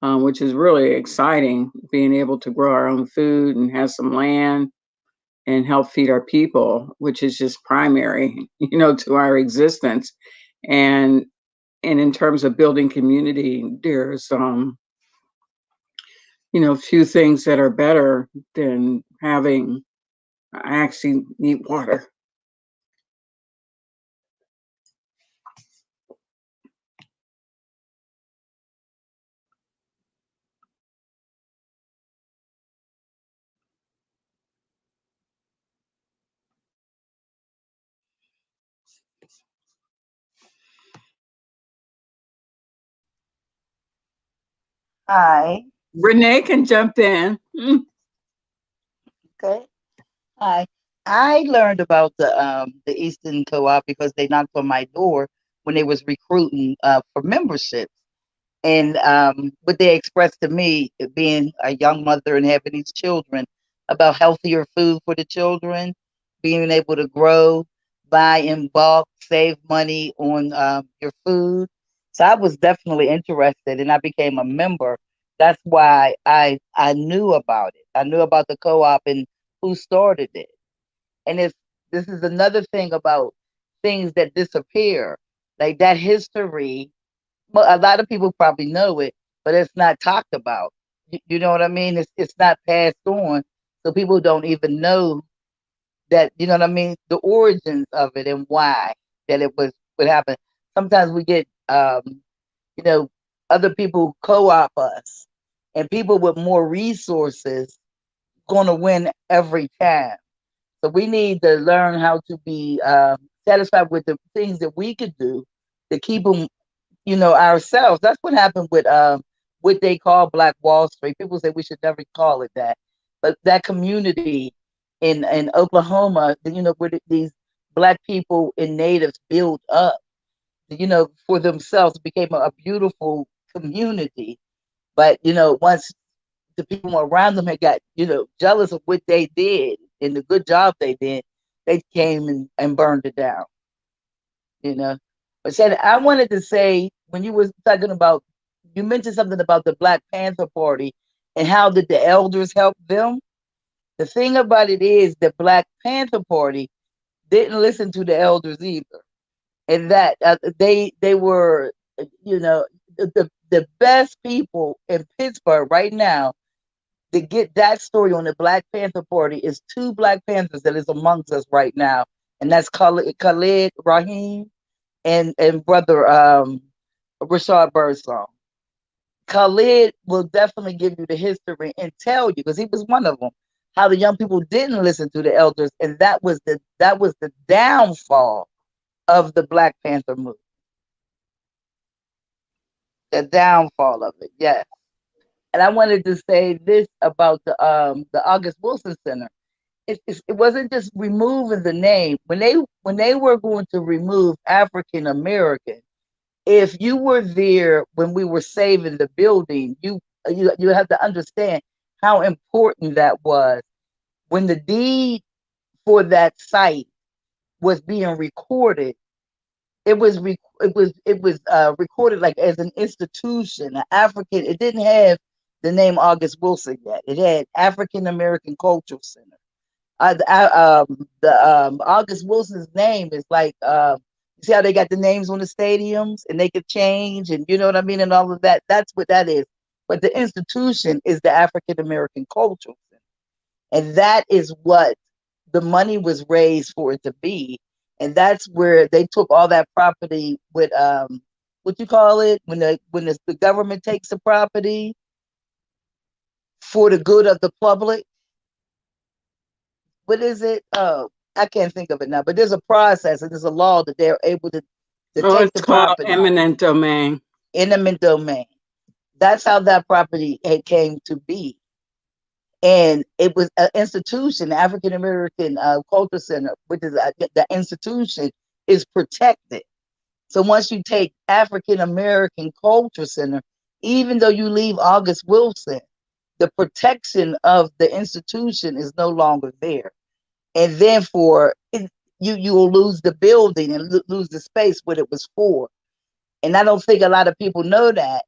which is really exciting, being able to grow our own food and have some land and help feed our people, which is just primary, to our existence. And in terms of building community, there's few things that are better than having. I actually need water. Hi. Renee can jump in. Okay. Hi. I learned about the Eastern Co-op because they knocked on my door when they was recruiting for membership. And what they expressed to me, being a young mother and having these children, about healthier food for the children, being able to grow, buy in bulk, save money on your food. So I was definitely interested, and I became a member. That's why I knew about it. I knew about the co-op and who started it. And if this is another thing about things that disappear, like that history, well, a lot of people probably know it, but it's not talked about. You know what I mean? It's not passed on, so people don't even know that. You know what I mean? The origins of it and why that it was what happened. Sometimes we get, you know, other people co-op us, and people with more resources gonna win every time. So we need to learn how to be satisfied with the things that we could do to keep them, ourselves. That's what happened with what they call Black Wall Street. People say we should never call it that, but that community in Oklahoma, where these Black people and natives built up, for themselves, became a beautiful community. But once the people around them had got jealous of what they did and the good job they did, they came and burned it down. you know. But Shannon, I wanted to say, when you was talking about, you mentioned something about the Black Panther Party and how did the elders help them. The thing about it is the Black Panther Party didn't listen to the elders either, and that they were, the best people in Pittsburgh right now to get that story on the Black Panther Party is two Black Panthers that is amongst us right now, and that's Khalid Rahim and brother Rashard Birdsong. Khalid will definitely give you the history and tell you, because he was one of them, how the young people didn't listen to the elders, and that was the downfall of the Black Panther movement. The downfall of it, yes. And I wanted to say this about the August Wilson Center. It wasn't just removing the name. When they were going to remove African American, if you were there when we were saving the building, you have to understand how important that was. When the deed for that site was being recorded, it was recorded like as an institution, an African. It didn't have the name August Wilson yet. It had African American Cultural Center. The August Wilson's name is like, you see how they got the names on the stadiums and they could change, and you know what I mean, and all of that. That's what that is. But the institution is the African American Cultural Center, and that is what the money was raised for it to be. And that's where they took all that property with what you call it, when the government takes the property for the good of the public. What is it? Oh, I can't think of it now. But there's a process and there's a law that they're able to take It's the called property, eminent domain. eminent domain. That's how that property came to be. And it was an institution, the African American Culture Center, which is the institution is protected. So once you take African American Culture Center, even though you leave August Wilson, the protection of the institution is no longer there. And therefore, you will lose the building and lose the space what it was for. And I don't think a lot of people know that,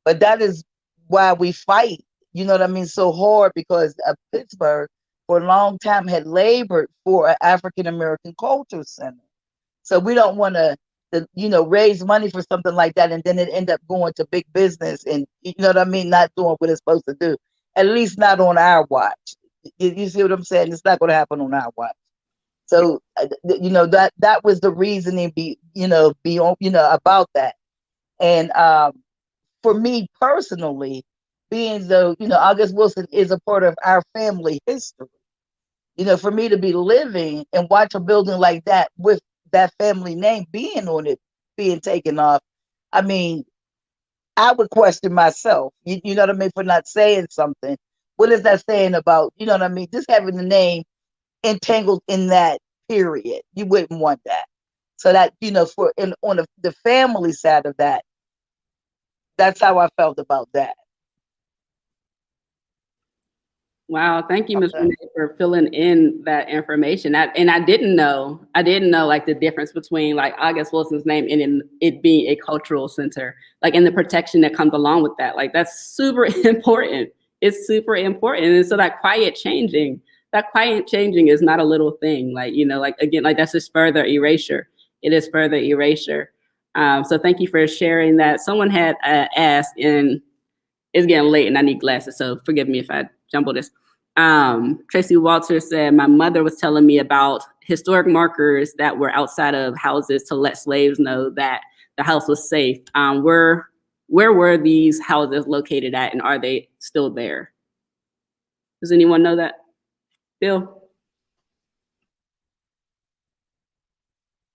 but that is why we fight, you know what I mean, so hard, because Pittsburgh for a long time had labored for an African American culture center. So we don't want to, raise money for something like that and then it end up going to big business and, you know what I mean, not doing what it's supposed to do. At least not on our watch. You see what I'm saying? It's not going to happen on our watch. So, that was the reasoning about that. And for me personally, being though, August Wilson is a part of our family history, for me to be living and watch a building like that with that family name being on it, being taken off, I mean, I would question myself, you know what I mean, for not saying something. What is that saying about, you know what I mean, just having the name entangled in that period? You wouldn't want that. So that, on the family side of that, that's how I felt about that. Wow, thank you, Ms. Renee, for filling in that information. I didn't know like the difference between like August Wilson's name and it being a cultural center, like and the protection that comes along with that. Like that's super important. It's super important. And so that quiet changing is not a little thing. Like, like again, like that's just further erasure. It is further erasure. So thank you for sharing that. Someone had asked, and it's getting late and I need glasses, so forgive me if I jumble this. Tracy Walters said, my mother was telling me about historic markers that were outside of houses to let slaves know that the house was safe. Where were these houses located at, and are they still there? Does anyone know that? Bill?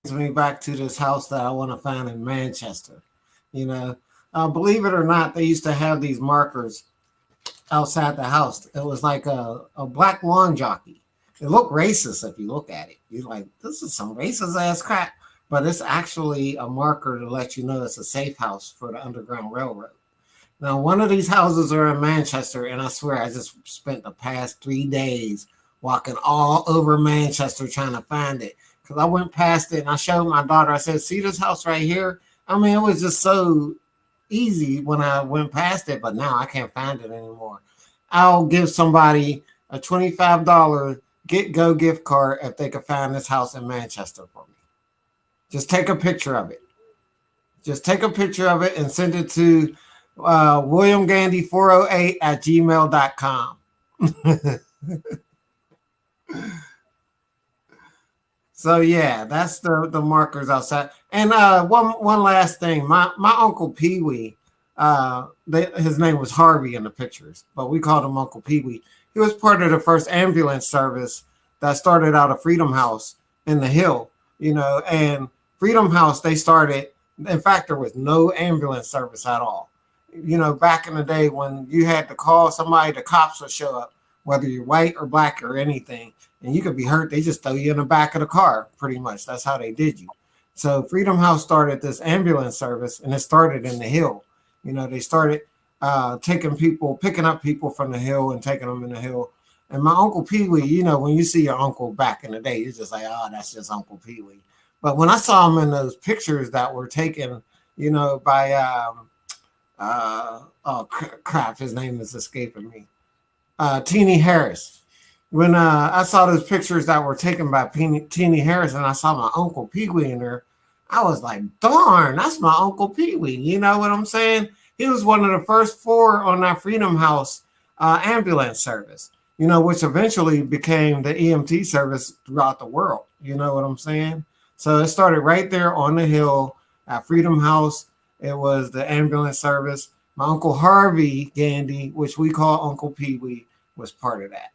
Brings me back to this house that I want to find in Manchester. Believe it or not, they used to have these markers outside the house. It was like a black lawn jockey. It looked racist if you look at it. You're like, this is some racist ass crap. But it's actually a marker to let you know it's a safe house for the Underground Railroad. Now, one of these houses are in Manchester, and I swear I just spent the past 3 days walking all over Manchester trying to find it. Because I went past it and I showed my daughter, I said, see this house right here? I mean, it was just so easy when I went past it, but now I can't find it anymore. I'll give somebody a $25 GetGo gift card if they can find this house in Manchester for me. Just take a picture of it. Just take a picture of it and send it to williamgandy408@gmail.com. So yeah, that's the markers outside. And one last thing, my Uncle Pee Wee, his name was Harvey in the pictures, but we called him Uncle Pee Wee. He was part of the first ambulance service that started out of Freedom House in the Hill, and Freedom House, they started, in fact, there was no ambulance service at all. Back in the day when you had to call somebody, the cops would show up, whether you're white or black or anything, and you could be hurt. They just throw you in the back of the car, pretty much. That's how they did you. So Freedom House started this ambulance service, and it started in the Hill. They started picking up people from the Hill and taking them in the Hill. And my Uncle Pee Wee, when you see your uncle back in the day, you're just like, oh, that's just Uncle Pee Wee. But when I saw him in those pictures that were taken, by, crap, his name is escaping me. Teenie Harris. When I saw those pictures that were taken by Teenie Harris and I saw my Uncle Pee Wee in there, I was like, darn, that's my Uncle Pee Wee. You know what I'm saying? He was one of the first 4 on that Freedom House ambulance service, which eventually became the EMT service throughout the world. You know what I'm saying? So it started right there on the Hill at Freedom House. It was the ambulance service. My Uncle Harvey Gandy, which we call Uncle Pee Wee, was part of that.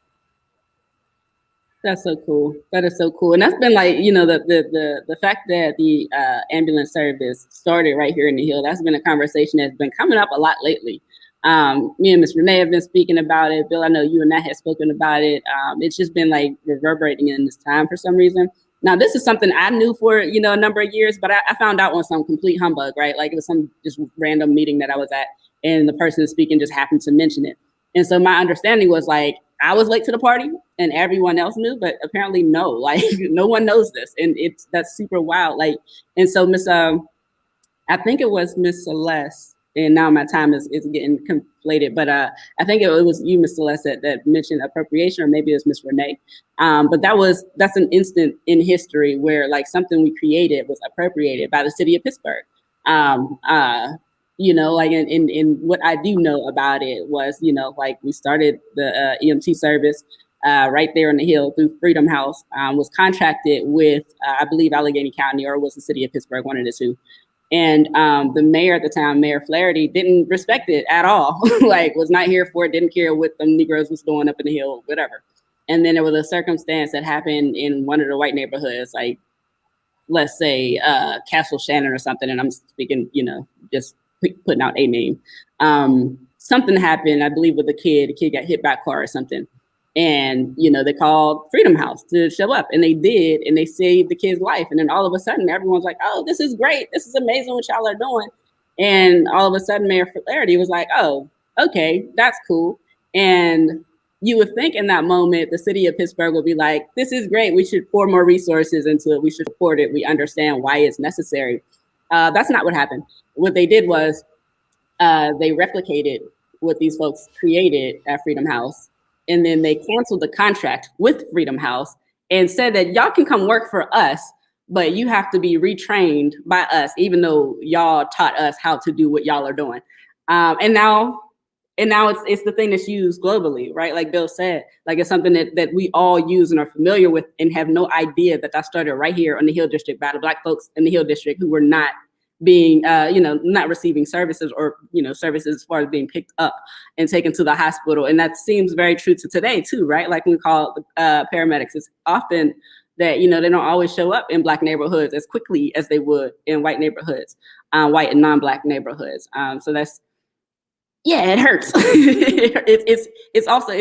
That's so cool. That is so cool. And that's been like, the fact that the ambulance service started right here in the Hill, that's been a conversation that's been coming up a lot lately. Me and Ms. Renee have been speaking about it. Bill, I know you and I have spoken about it. It's just been like reverberating in this time for some reason. Now, this is something I knew for, you know, a number of years, but I found out on some complete humbug, right? Like it was some just random meeting that I was at, and the person speaking just happened to mention it. And so my understanding was like, I was late to the party and everyone else knew, but apparently no, like no one knows this. And that's super wild. Like, and so I think it was Miss Celeste, and now my time is getting conflated, but I think it was you, Miss Celeste, that mentioned appropriation, or maybe it was Miss Renee. But that's an instant in history where like something we created was appropriated by the city of Pittsburgh. You know, like in what I do know about it was, you know, like we started the EMT service right there on the Hill through Freedom House, was contracted with, I believe, Allegheny County, or was the city of Pittsburgh, one of the two. And the mayor at the time, Mayor Flaherty, didn't respect it at all. Like, was not here for it, didn't care what the Negroes was doing up in the Hill, whatever. And then there was a circumstance that happened in one of the white neighborhoods, like, let's say Castle Shannon or something. And I'm speaking, you know, just putting out a name. Something happened, I believe, with a kid. The kid got hit by a car or something. And, you know, they called Freedom House to show up, and they did, and they saved the kid's life. And then all of a sudden, everyone's like, oh, this is great. This is amazing what y'all are doing. And all of a sudden, Mayor Flaherty was like, oh, okay, that's cool. And you would think in that moment, the city of Pittsburgh would be like, this is great. We should pour more resources into it. We should support it. We understand why it's necessary. That's not what happened. What they did was they replicated what these folks created at Freedom House. And then they canceled the contract with Freedom House and said that y'all can come work for us, but you have to be retrained by us, even though y'all taught us how to do what y'all are doing. And now it's the thing that's used globally, right? Like Bill said, like it's something that we all use and are familiar with, and have no idea that started right here on the Hill District by the Black folks in the Hill District who were not being, not receiving services, or, services as far as being picked up and taken to the hospital. And that seems very true to today too, right? Like when we call paramedics, it's often that, they don't always show up in Black neighborhoods as quickly as they would in white neighborhoods, white and non-Black neighborhoods. So that's, yeah, it hurts. It's also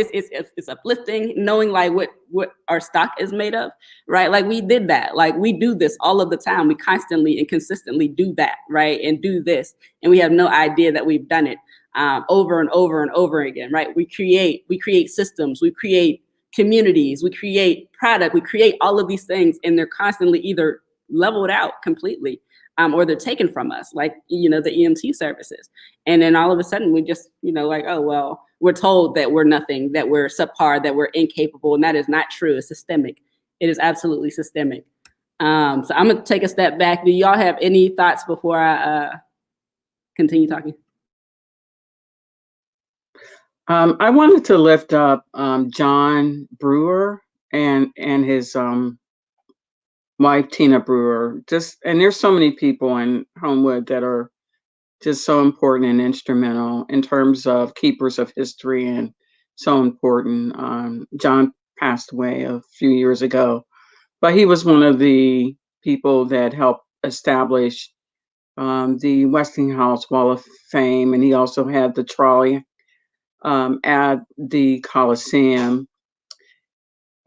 uplifting knowing like what our stock is made of, right? Like we did that, like we do this all of the time. We constantly and consistently do that, right? And do this, and we have no idea that we've done it over and over and over again, right? We create systems, we create communities, we create product, we create all of these things, and they're constantly either leveled out completely, or they're taken from us, like, the EMT services. And then all of a sudden we just, like, oh, well, we're told that we're nothing, that we're subpar, that we're incapable. And that is not true. It's systemic. It is absolutely systemic. So I'm going to take a step back. Do y'all have any thoughts before I continue talking? I wanted to lift up John Brewer and his wife, Tina Brewer. And there's so many people in Homewood that are just so important and instrumental in terms of keepers of history, and so important. John passed away a few years ago, but he was one of the people that helped establish the Westinghouse Wall of Fame, and he also had the trolley at the Coliseum.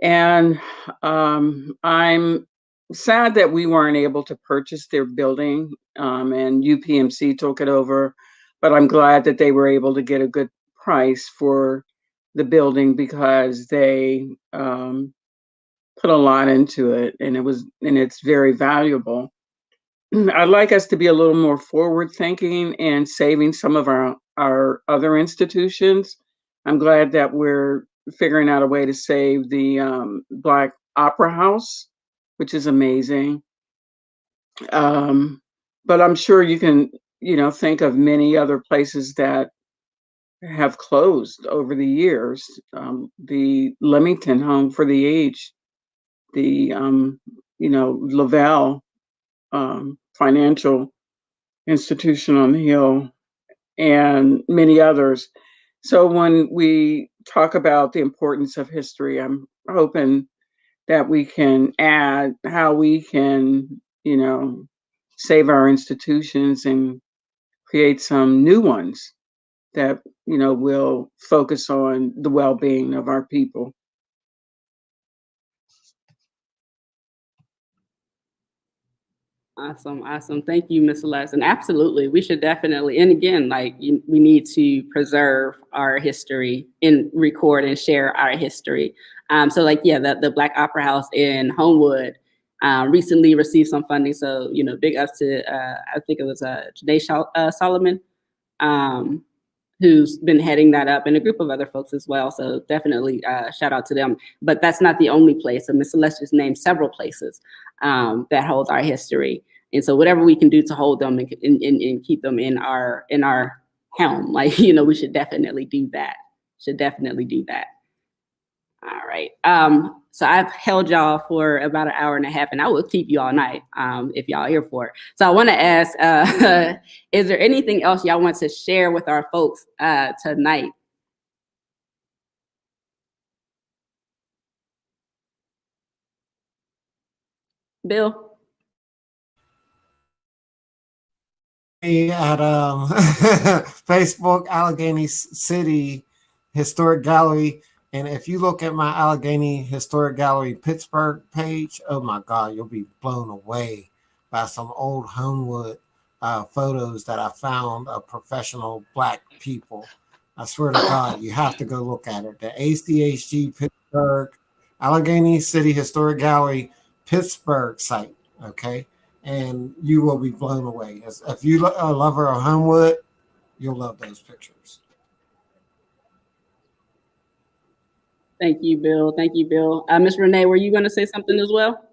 And I'm sad that we weren't able to purchase their building, and UPMC took it over, but I'm glad that they were able to get a good price for the building, because they put a lot into it, and it's very valuable. I'd like us to be a little more forward thinking and saving some of our other institutions. I'm glad that we're figuring out a way to save the Black Opera House, which is amazing. But I'm sure you can, think of many other places that have closed over the years. The Leamington Home for the Aged, the, Lavelle Financial Institution on the Hill, and many others. So when we talk about the importance of history, I'm hoping that we can add how we can, save our institutions and create some new ones that, will focus on the well-being of our people. Awesome, awesome. Thank you, Miss Celeste. And absolutely, we should definitely, and again, we need to preserve our history and record and share our history. So yeah, the Black Opera House in Homewood recently received some funding. So, big ups to, I think it was Janae Solomon, um, who's been heading that up, and a group of other folks as well. So definitely shout out to them. But that's not the only place. So Miss Celeste just named several places that hold our history. And so whatever we can do to hold them and keep them in our helm, we should definitely do that. All right. So I've held y'all for about an hour and a half, and I will keep you all night if y'all are here for it. So I want to ask, is there anything else y'all want to share with our folks tonight? Bill? At Facebook, Allegheny City Historic Gallery. And if you look at my Allegheny Historic Gallery Pittsburgh page, oh my God, you'll be blown away by some old Homewood photos that I found of professional Black people. I swear to God, you have to go look at it. The ACHG Pittsburgh, Allegheny City Historic Gallery Pittsburgh site, okay? And you will be blown away. If you are a lover of Homewood, you'll love those pictures. Thank you, Bill. Thank you, Bill. Ms. Renee, were you going to say something as well?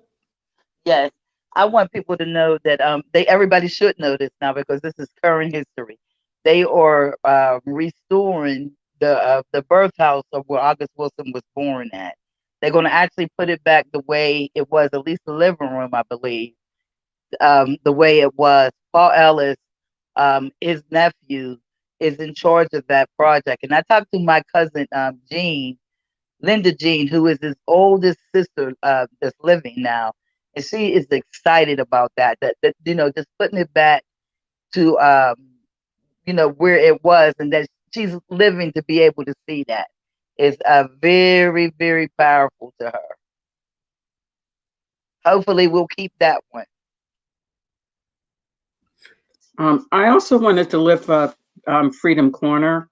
Yes, I want people to know that everybody should know this now because this is current history. They are restoring the birth house of where August Wilson was born at. They're going to actually put it back the way it was, at least the living room, I believe, the way it was. Paul Ellis, his nephew, is in charge of that project. And I talked to my cousin, Linda Jean, who is his oldest sister that's living now. And she is excited about that just putting it back to, where it was, and that she's living to be able to see that is very, very powerful to her. Hopefully we'll keep that one. I also wanted to lift up Freedom Corner.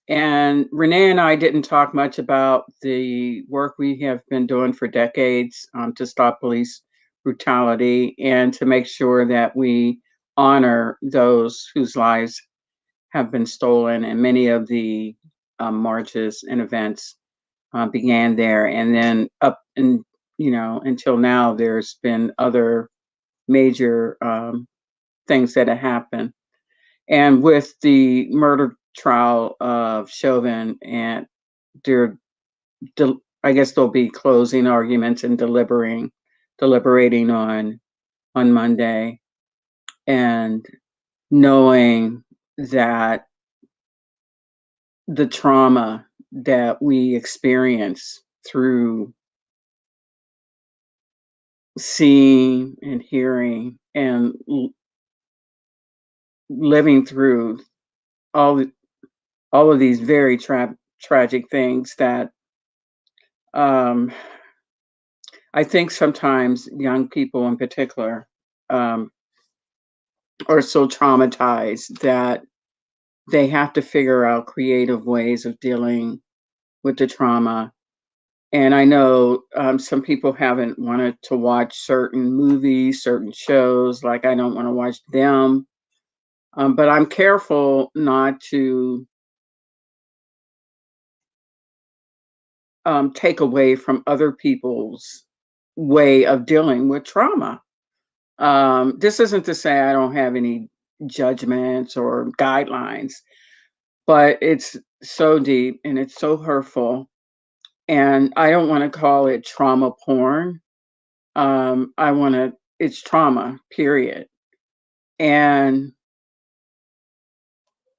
And Renee and I didn't talk much about the work we have been doing for decades to stop police brutality and to make sure that we honor those whose lives have been stolen. And many of the marches and events began there. And then up and, until now, there's been other major things that have happened. And with the murder trial of Chauvin, and I guess there'll be closing arguments and deliberating on Monday, and knowing that the trauma that we experience through seeing and hearing and living through all of these very tragic things that I think sometimes young people in particular are so traumatized that they have to figure out creative ways of dealing with the trauma. And I know some people haven't wanted to watch certain movies, certain shows, like I don't want to watch them. But I'm careful not to take away from other people's way of dealing with trauma. This isn't to say I don't have any judgments or guidelines, but it's so deep and it's so hurtful. And I don't want to call it trauma porn. It's trauma, period. And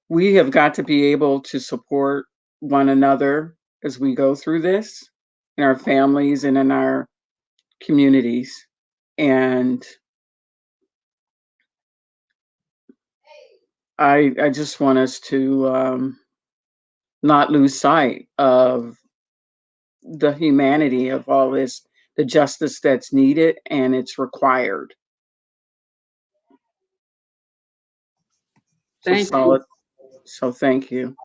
we have got to be able to support one another as we go through this in our families and in our communities. And I just want us to not lose sight of the humanity of all this, the justice that's needed and it's required. Thank you. solid. So thank you.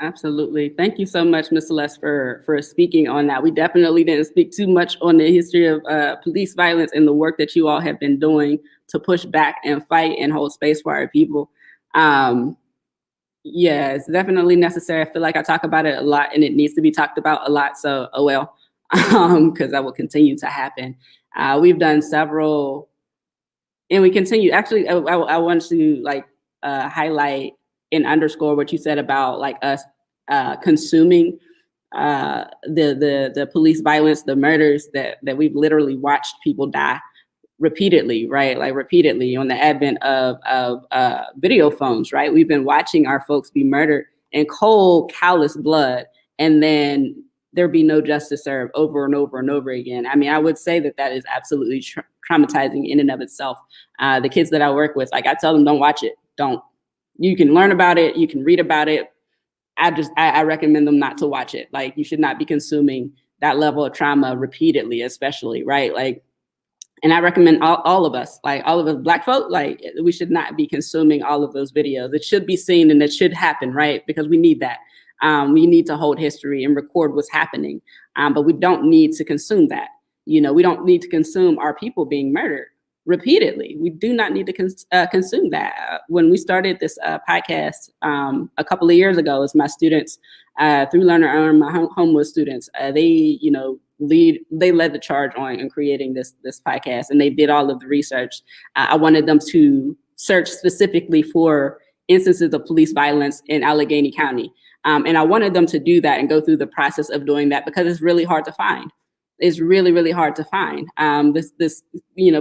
Absolutely. Thank you so much, Ms. Celeste, for speaking on that. We definitely didn't speak too much on the history of police violence and the work that you all have been doing to push back and fight and hold space for our people. Yeah, it's definitely necessary. I feel like I talk about it a lot and it needs to be talked about a lot. So, oh well, because that will continue to happen. We've done several, and we continue. Actually, I want to like highlight and underscore what you said about like us consuming the police violence, the murders that we've literally watched people die repeatedly, right? Like repeatedly on the advent of video phones, right? We've been watching our folks be murdered in cold, callous blood, and then there be no justice served over and over and over again. I mean, I would say that is absolutely traumatizing in and of itself. The kids that I work with, like I tell them, don't watch it. Don't. You can learn about it. You can read about it. I recommend them not to watch it. Like you should not be consuming that level of trauma repeatedly, especially, right? Like, and I recommend all of us, like all of us Black folk, like we should not be consuming all of those videos. It should be seen and it should happen, right? Because we need that. We need to hold history and record what's happening, but we don't need to consume that. You know, we don't need to consume our people being murdered repeatedly. We do not need to consume that. When we started this podcast a couple of years ago, as my students, through Learner Earn, my Homewood students, they led the charge on creating this podcast, and they did all of the research. I wanted them to search specifically for instances of police violence in Allegheny County. And I wanted them to do that and go through the process of doing that because it's really hard to find. It's really, really hard to find.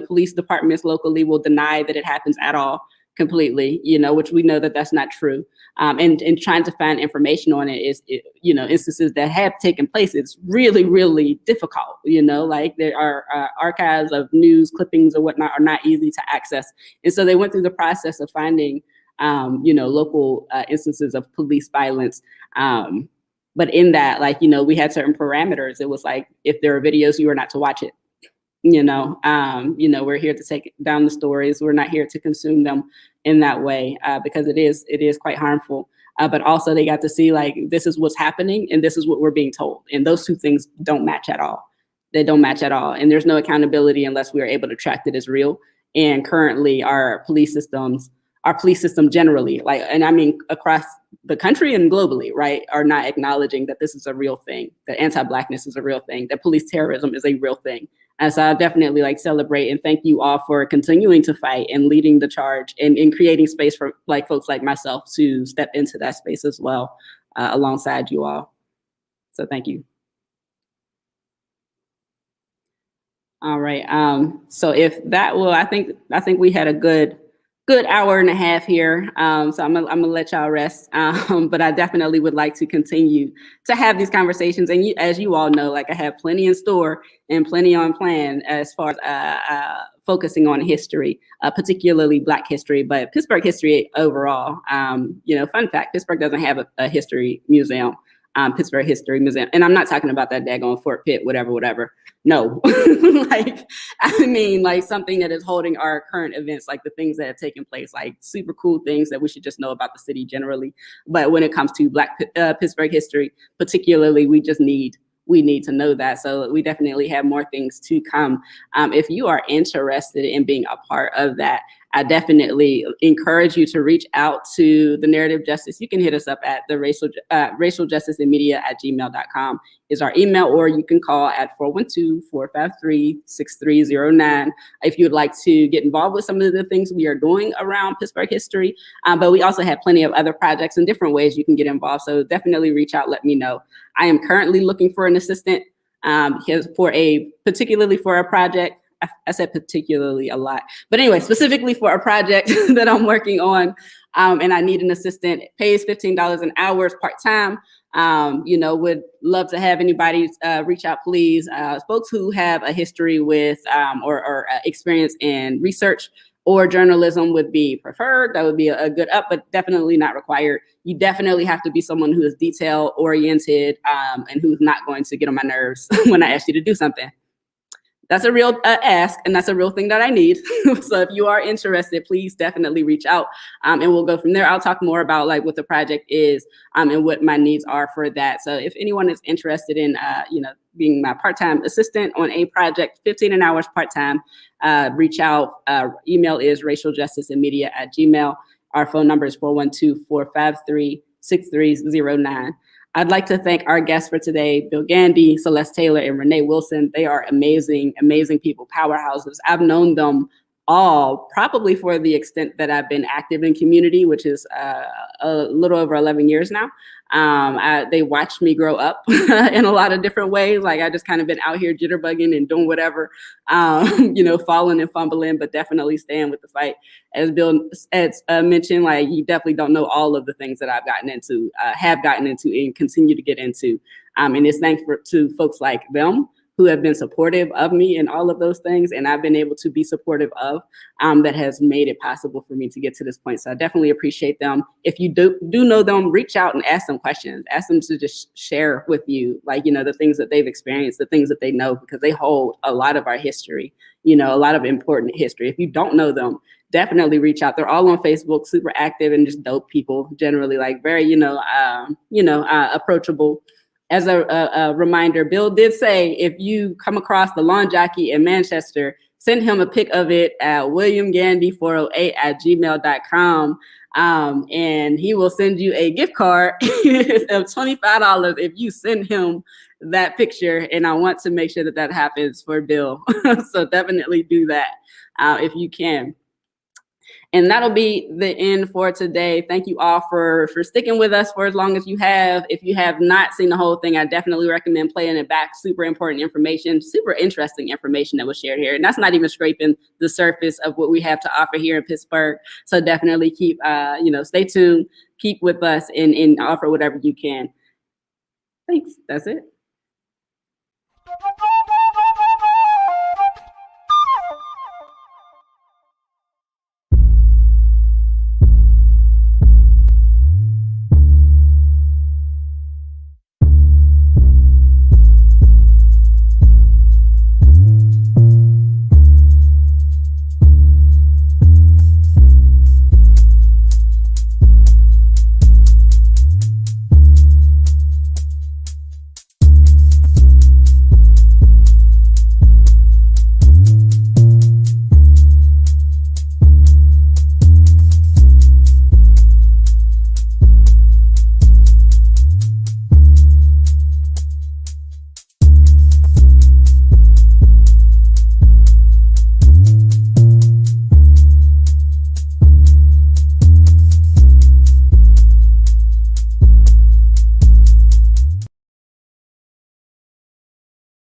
Police departments locally will deny that it happens at all completely, which we know that that's not true. And trying to find information on it is, instances that have taken place. It's really, really difficult, like there are archives of news clippings or whatnot are not easy to access. And so they went through the process of finding, local instances of police violence. But in that, we had certain parameters. It was like, if there are videos, you are not to watch it. We're here to take down the stories. We're not here to consume them in that way because it is quite harmful. But also they got to see this is what's happening and this is what we're being told. And those two things don't match at all. They don't match at all. And there's no accountability unless we are able to track that as real. And currently our police system generally, and I mean across the country and globally, right, are not acknowledging that this is a real thing, that anti-Blackness is a real thing, that police terrorism is a real thing. And so I definitely celebrate and thank you all for continuing to fight and leading the charge and creating space for folks like myself to step into that space as well, alongside you all. So thank you. All right. So if that will, I think we had a good hour and a half here. So I'm gonna let y'all rest. But I definitely would like to continue to have these conversations. And as you all know, I have plenty in store and plenty on plan as far as focusing on history, particularly Black history, but Pittsburgh history overall. Fun fact, Pittsburgh doesn't have a history museum. Pittsburgh History Museum. And I'm not talking about that daggone Fort Pitt, whatever. No, something that is holding our current events, like the things that have taken place, like super cool things that we should just know about the city generally. But when it comes to Black Pittsburgh history, particularly, we need to know that. So we definitely have more things to come. If you are interested in being a part of that, I definitely encourage you to reach out to the Narrative Justice. You can hit us up at the racial justice and media @gmail.com is our email, or you can call at 412-453-6309 if you would like to get involved with some of the things we are doing around Pittsburgh history. But we also have plenty of other projects and different ways you can get involved. So definitely reach out, let me know. I am currently looking for an assistant particularly for a project. I said particularly a lot, but anyway, specifically for a project that I'm working on, and I need an assistant. It pays $15 an hour, part-time. Would love to have anybody reach out, please. Folks who have a history with or experience in research or journalism would be preferred. That would be a good up, but definitely not required. You definitely have to be someone who is detail oriented and who's not going to get on my nerves when I ask you to do something. that's a real ask, and that's a real thing that I need. So if you are interested, please definitely reach out, and we'll go from there. I'll talk more about like what the project is, and what my needs are for that. So if anyone is interested in, being my part-time assistant on a project, 15 hours part-time, reach out. Email is racialjusticeandmedia@gmail.com. Our phone number is 412-453-6309. I'd like to thank our guests for today, Bill Gandy, Celeste Taylor, and Renee Wilson. They are amazing, amazing people, powerhouses. I've known them all probably for the extent that I've been active in community, which is a little over 11 years now. They watched me grow up in a lot of different ways. Like I just kind of been out here jitterbugging and doing whatever, falling and fumbling, but definitely staying with the fight. As Bill mentioned, like you definitely don't know all of the things that I've gotten into, have gotten into, and continue to get into. And it's thanks to folks like them who have been supportive of me in all of those things, and I've been able to be supportive of, that has made it possible for me to get to this point. So I definitely appreciate them. If you do know them, reach out and ask them questions. Ask them to just share with you, like, the things that they've experienced, the things that they know, because they hold a lot of our history, a lot of important history. If you don't know them, definitely reach out. They're all on Facebook, super active, and just dope people generally, like very, approachable. As a reminder, Bill did say, if you come across the lawn jockey in Manchester, send him a pic of it at williamgandy408@gmail.com. And he will send you a gift card of $25 if you send him that picture. And I want to make sure that happens for Bill. So definitely do that if you can. And that'll be the end for today. Thank you all for sticking with us for as long as you have. If you have not seen the whole thing, I definitely recommend playing it back. Super important information, super interesting information that was shared here. And that's not even scraping the surface of what we have to offer here in Pittsburgh. So definitely keep, stay tuned, keep with us, and offer whatever you can. Thanks. That's it.